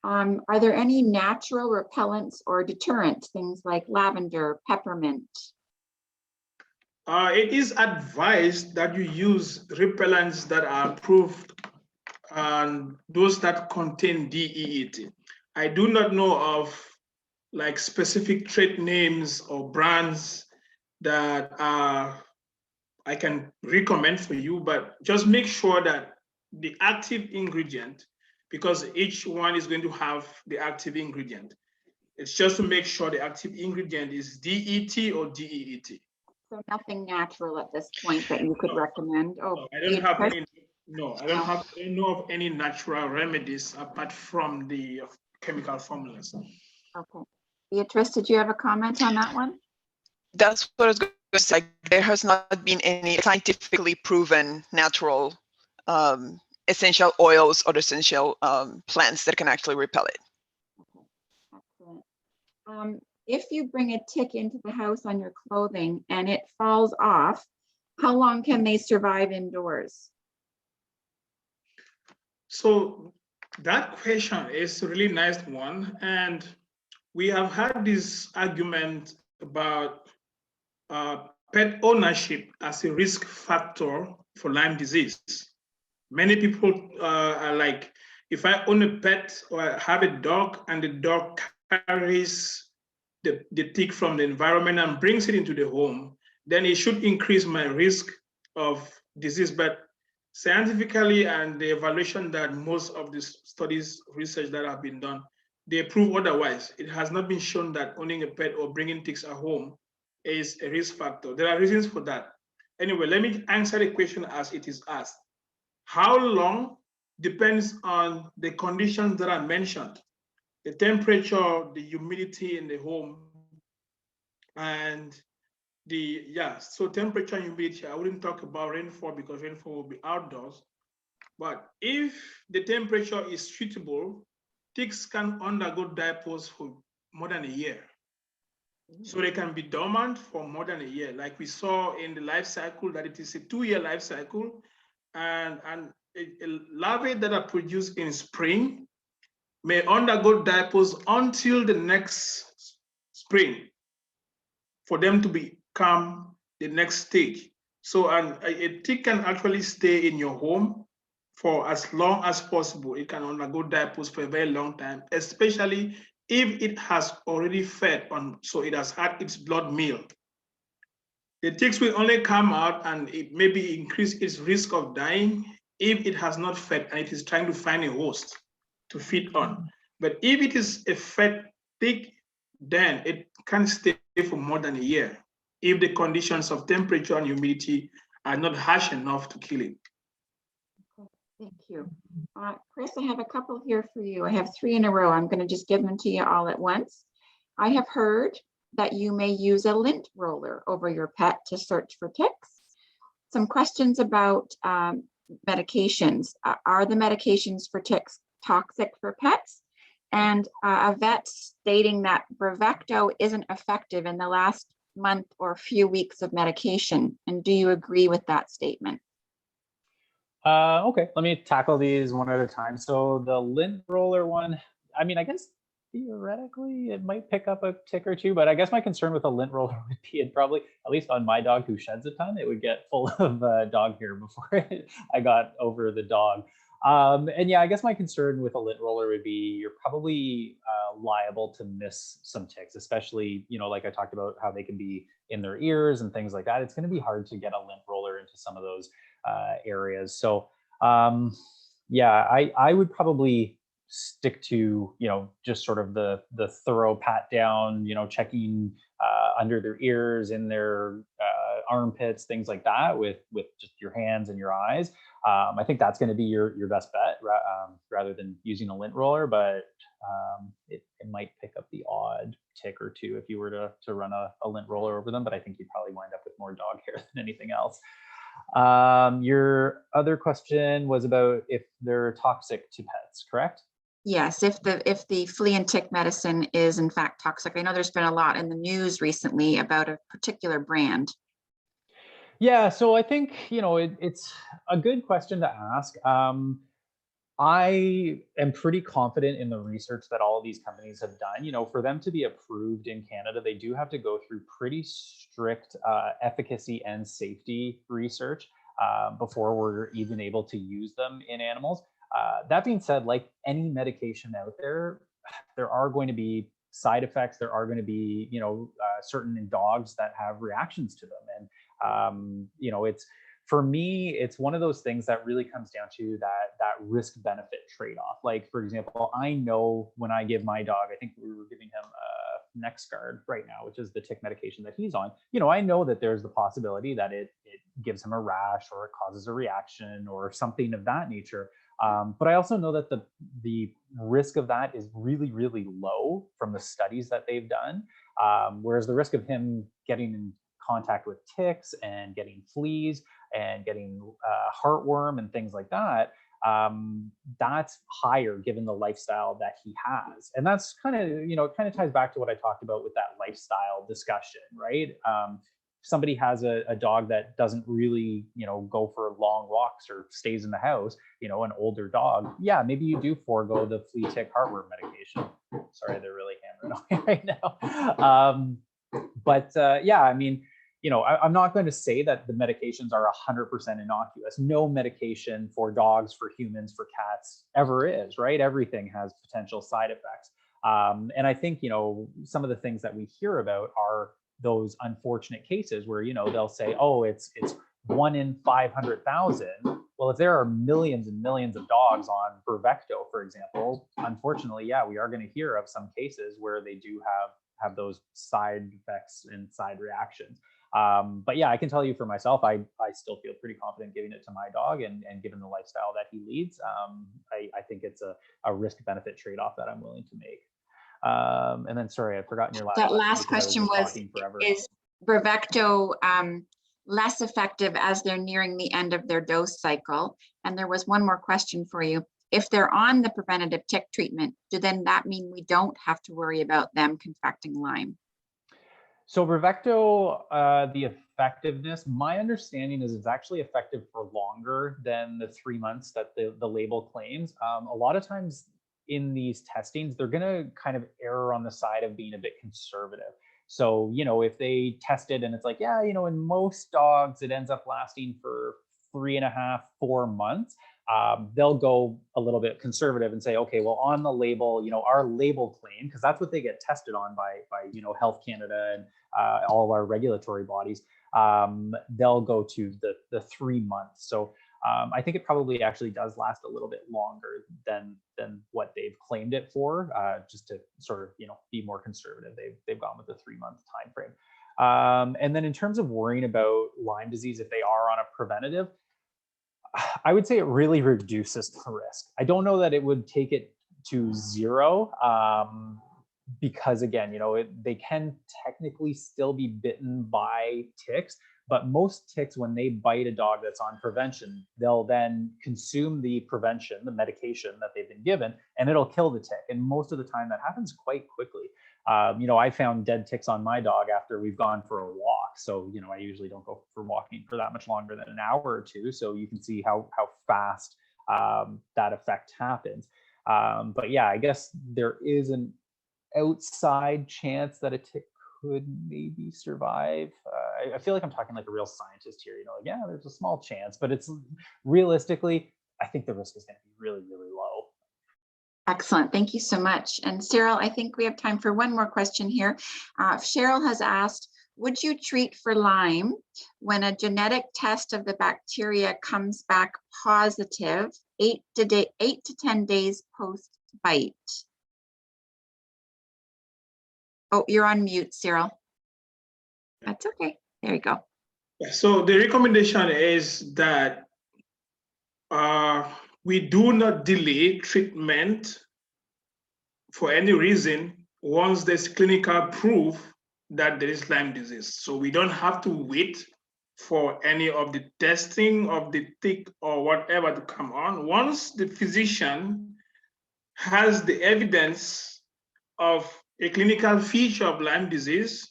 Are there any natural repellents or deterrents, things like lavender, peppermint? It is advised that you use repellents that are approved and those that contain DEET. I do not know of like specific trade names or brands that I can recommend for you, but just make sure that the active ingredient, because each one is going to have the active ingredient. It's just to make sure the active ingredient is DET or DEET. So nothing natural at this point that you could recommend? Oh, I don't have any. No, I don't know of any natural remedies apart from the chemical formulas. Okay. Beatrice, did you have a comment on that one? That's what I was going to say. There has not been any scientifically proven natural essential oils or essential plants that can actually repel it. Okay. Excellent. If you bring a tick into the house on your clothing and it falls off, how long can they survive indoors? So that question is a really nice one. And we have had this argument about pet ownership as a risk factor for Lyme disease. Many people are like, if I own a pet or I have a dog and the dog carries the tick from the environment and brings it into the home, then it should increase my risk of disease. But scientifically and the evaluation that most of the studies, research that have been done, they prove otherwise. It has not been shown that owning a pet or bringing ticks at home is a risk factor. There are reasons for that. Anyway, let me answer the question as it is asked. How long depends on the conditions that are mentioned. The temperature, the humidity in the home, and so temperature and humidity, I wouldn't talk about rainfall because rainfall will be outdoors. But if the temperature is suitable, ticks can undergo diapause for more than a year. So they can be dormant for more than a year. Like we saw in the life cycle, that it is a 2-year life cycle. And larvae that are produced in spring may undergo diapause until the next spring for them to become the next stage. So a tick can actually stay in your home for as long as possible. It can undergo diapause for a very long time, especially if it has already fed on, so it has had its blood meal. The ticks will only come out and it maybe increase its risk of dying if it has not fed and it is trying to find a host to feed on. But if it is a fed tick, then it can stay for more than a year if the conditions of temperature and humidity are not harsh enough to kill it. Okay, thank you. Chris, I have a couple here for you. I have 3 in a row. I'm going to just give them to you all at once. I have heard that you may use a lint roller over your pet to search for ticks. some questions about medications. Are the medications for ticks toxic for pets? And a vet stating that Bravecto isn't effective in the last month or few weeks of medication. And do you agree with that statement? Okay, let me tackle these one at a time. So the lint roller one, I mean, I guess theoretically it might pick up a tick or two, but I guess my concern with a lint roller would be it probably, at least on my dog who sheds a ton, it would get full of dog hair before I got over the dog. And yeah, I guess my concern with a lint roller would be you're probably liable to miss some ticks, especially, you know, like I talked about how they can be in their ears and things like that. It's going to be hard to get a lint roller into some of those areas. So yeah, I would probably stick to, you know, just sort of the thorough pat down, you know, checking under their ears, in their armpits, things like that with just your hands and your eyes. I think that's going to be your best bet rather than using a lint roller, but it might pick up the odd tick or two if you were to run a lint roller over them, but I think you'd probably wind up with more dog hair than anything else. Your other question was about if they're toxic to pets, correct? Yes, if the flea and tick medicine is in fact toxic. I know there's been a lot in the news recently about a particular brand. Yeah, so I think, you know, it's a good question to ask. I am pretty confident in the research that all of these companies have done. You know, for them to be approved in Canada, they do have to go through pretty strict efficacy and safety research before we're even able to use them in animals. That being said, like any medication out there, there are going to be side effects. There are going to be, you know, certain dogs that have reactions to them. And, you know, for me, it's one of those things that really comes down to that risk benefit trade-off. Like, for example, I know when I give my dog, I think we were giving him NexGard right now, which is the tick medication that he's on. You know, I know that there's the possibility that it gives him a rash or it causes a reaction or something of that nature. But I also know that the risk of that is really, really low from the studies that they've done. Whereas the risk of him getting in contact with ticks and getting fleas and getting heartworm and things like that, that's higher given the lifestyle that he has. And that's kind of, you know, it kind of ties back to what I talked about with that lifestyle discussion, right? Somebody has a dog that doesn't really, you know, go for long walks or stays in the house, you know, an older dog, yeah, maybe you do forego the flea tick heartworm medication. Sorry, they're really hammering away right now. But yeah, I mean, you know, I'm not going to say that the medications are 100% innocuous. No medication for dogs, for humans, for cats ever is, right? Everything has potential side effects. And I think, you know, some of the things that we hear about are those unfortunate cases where, you know, they'll say, oh, it's 1 in 500,000. Well, if there are millions and millions of dogs on Bravecto, for example, unfortunately, yeah, we are going to hear of some cases where they do have those side effects and side reactions. But yeah, I can tell you for myself, I still feel pretty confident giving it to my dog, and given the lifestyle that he leads, I think it's a risk-benefit trade-off that I'm willing to make. And then, sorry, I've forgotten your last question. That last question was, is Bravecto less effective as they're nearing the end of their dose cycle? And there was one more question for you. If they're on the preventative tick treatment, then that mean we don't have to worry about them contracting Lyme? So Bravecto, the effectiveness, my understanding is it's actually effective for longer than the 3 months that the label claims. A lot of times in these testings, they're going to kind of err on the side of being a bit conservative. So, you know, if they tested and it's like, yeah, you know, in most dogs, it ends up lasting for 3.5, 4 months. They'll go a little bit conservative and say, okay, well, on the label, you know, our label claim, because that's what they get tested on by you know, Health Canada and all our regulatory bodies, they'll go to the 3 months. So I think it probably actually does last a little bit longer than what they've claimed it for, just to sort of, you know, be more conservative. They've gone with the 3-month time frame. And then in terms of worrying about Lyme disease, if they are on a preventative, I would say it really reduces the risk. I don't know that it would take it to zero, because again, you know, they can technically still be bitten by ticks, But most ticks, when they bite a dog that's on prevention, they'll then consume the prevention, the medication that they've been given, and it'll kill the tick. And most of the time that happens quite quickly. You know, I found dead ticks on my dog after we've gone for a walk. So, you know, I usually don't go for walking for that much longer than an hour or two. So you can see how fast that effect happens. But yeah, I guess there is an outside chance that a tick could maybe survive. I feel like I'm talking like a real scientist here, you know, like, yeah, there's a small chance, but it's realistically, I think the risk is going to be really, really low. Excellent. Thank you so much. And Cyril, I think we have time for one more question here. Cheryl has asked, would you treat for Lyme when a genetic test of the bacteria comes back positive 8 to 10 days post-bite? Oh, you're on mute, Cyril. That's okay. There you go. So the recommendation is that we do not delay treatment for any reason once there's clinical proof that there is Lyme disease. So we don't have to wait for any of the testing of the tick or whatever to come on. Once the physician has the evidence of a clinical feature of Lyme disease,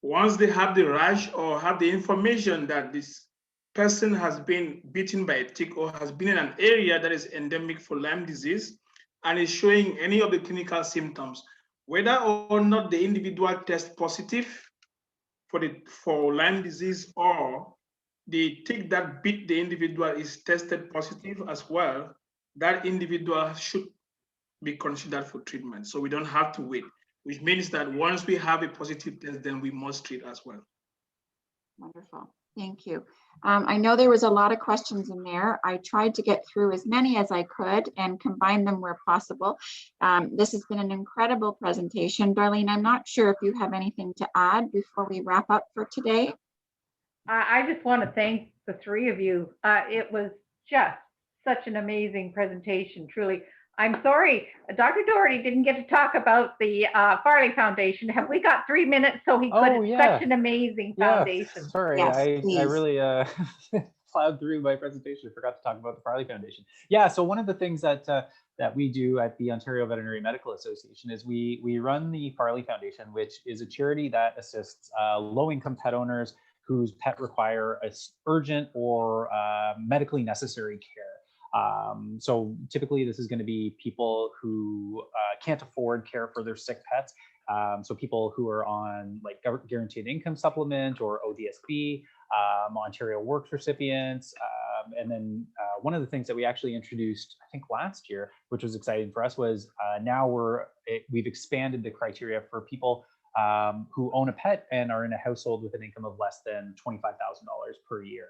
once they have the rash or have the information that this person has been bitten by a tick or has been in an area that is endemic for Lyme disease and is showing any of the clinical symptoms, whether or not the individual tests positive for Lyme disease or the tick that bit the individual is tested positive as well, that individual should be considered for treatment. So we don't have to wait, which means that once we have a positive test, then we must treat as well. Wonderful. Thank you. I know there was a lot of questions in there. I tried to get through as many as I could and combine them where possible. This has been an incredible presentation. Darlene, I'm not sure if you have anything to add before we wrap up for today. I just want to thank the three of you. It was just such an amazing presentation, truly. I'm sorry, Dr. Doherty didn't get to talk about the Farley Foundation. Have we got 3 minutes so he could? Oh, yeah. Such an amazing foundation. Sorry, Yes, I really plowed through my presentation. I forgot to talk about the Farley Foundation. Yeah, so one of the things that that we do at the Ontario Veterinary Medical Association is we run the Farley Foundation, which is a charity that assists low-income pet owners whose pet require a urgent or medically necessary care. So typically this is going to be people who can't afford care for their sick pets. So people who are on like guaranteed income supplement or ODSP, Ontario Works recipients. And then one of the things that we actually introduced, I think last year, which was exciting for us, was now we've expanded the criteria for people who own a pet and are in a household with an income of less than $25,000 per year.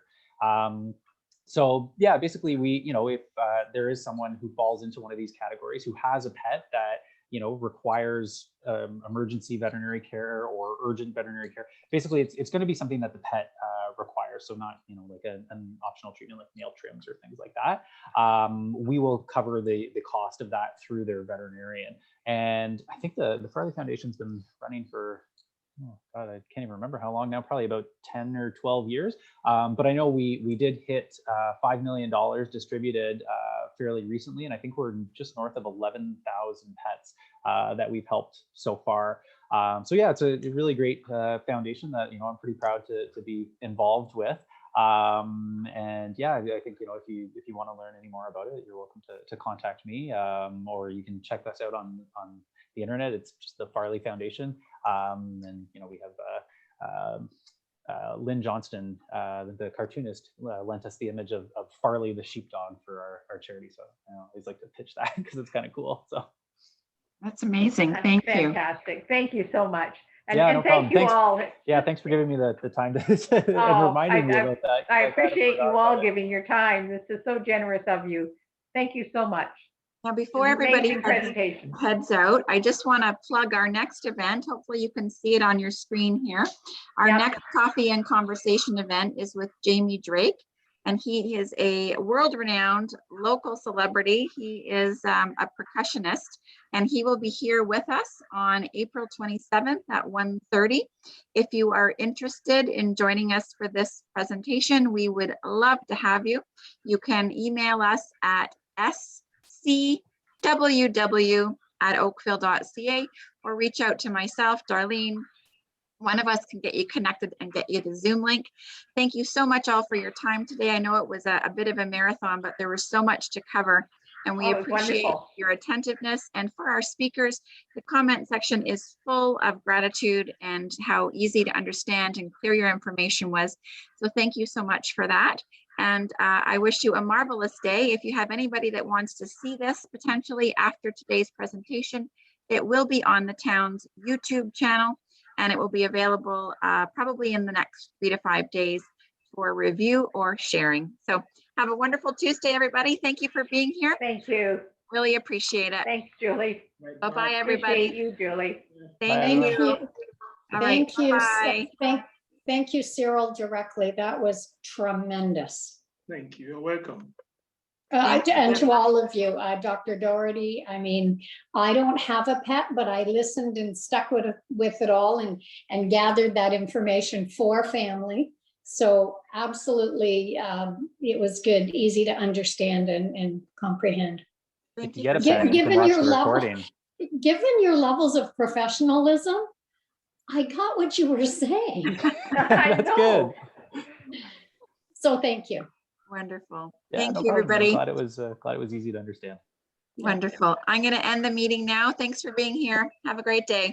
So yeah, basically if there is someone who falls into one of these categories who has a pet that, requires emergency veterinary care or urgent veterinary care, basically it's going to be something that the pet requires. So not, like an optional treatment like nail trims or things like that. We will cover the cost of that through their veterinarian. And I think the Farley Foundation's been running for, oh God, I can't even remember how long now, probably about 10 or 12 years. But I know we did hit $5 million distributed fairly recently. And I think we're just north of 11,000 pets that we've helped so far. So yeah, it's a really great foundation that, I'm pretty proud to be involved with. And yeah, I think, if you want to learn any more about it, you're welcome to contact me, or you can check us out on the internet. It's just the Farley Foundation. And we have Lynn Johnston, the cartoonist, lent us the image of Farley the sheepdog for our charity. So I always like to pitch that because it's kind of cool. So that's amazing. That's Thank you. Fantastic. Thank you so much. And, yeah, and no thank problem. you all. Yeah, thanks for giving me the time to and reminding me about that. I appreciate you all giving your time. This is so generous of you. Thank you so much. Now, before everybody presentation heads out, I just want to plug our next event. Hopefully you can see it on your screen here. Our next coffee and conversation event is with Jamie Drake. and he is a world-renowned local celebrity. He is a percussionist, and he will be here with us on April 27th at 1:30. If you are interested in joining us for this presentation, we would love to have you. You can email us at scww@oakville.ca or reach out to myself, Darlene. One of us can get you connected and get you the Zoom link. Thank you so much all for your time today. I know it was a bit of a marathon, but there was so much to cover, and we appreciate your attentiveness. And for our speakers, the comment section is full of gratitude and how easy to understand and clear your information was. So thank you so much for that. And I wish you a marvelous day. If you have anybody that wants to see this potentially after today's presentation, it will be on the town's YouTube channel, and it will be available probably in the next 3 to 5 days for review or sharing. So have a wonderful Tuesday, everybody. Thank you for being here. Thank you. Really appreciate it. Thanks, Julie. Bye-bye, everybody. Appreciate you, Julie. Thank you. All right, Thank you. bye. Thank you, Cyril, directly. That was tremendous. Thank you. You're welcome. And to all of you, Dr. Doherty, I mean, I don't have a pet, but I listened and stuck with it all and gathered that information for family. So absolutely, it was good, easy to understand and comprehend. Thank you. Get a pen, you can watch the recording. Given your levels of professionalism, I got what you were saying. That's good. So thank you. Wonderful. Yeah, Thank no you, problem. everybody. Glad it was easy to understand. Wonderful. I'm going to end the meeting now. Thanks for being here. Have a great day.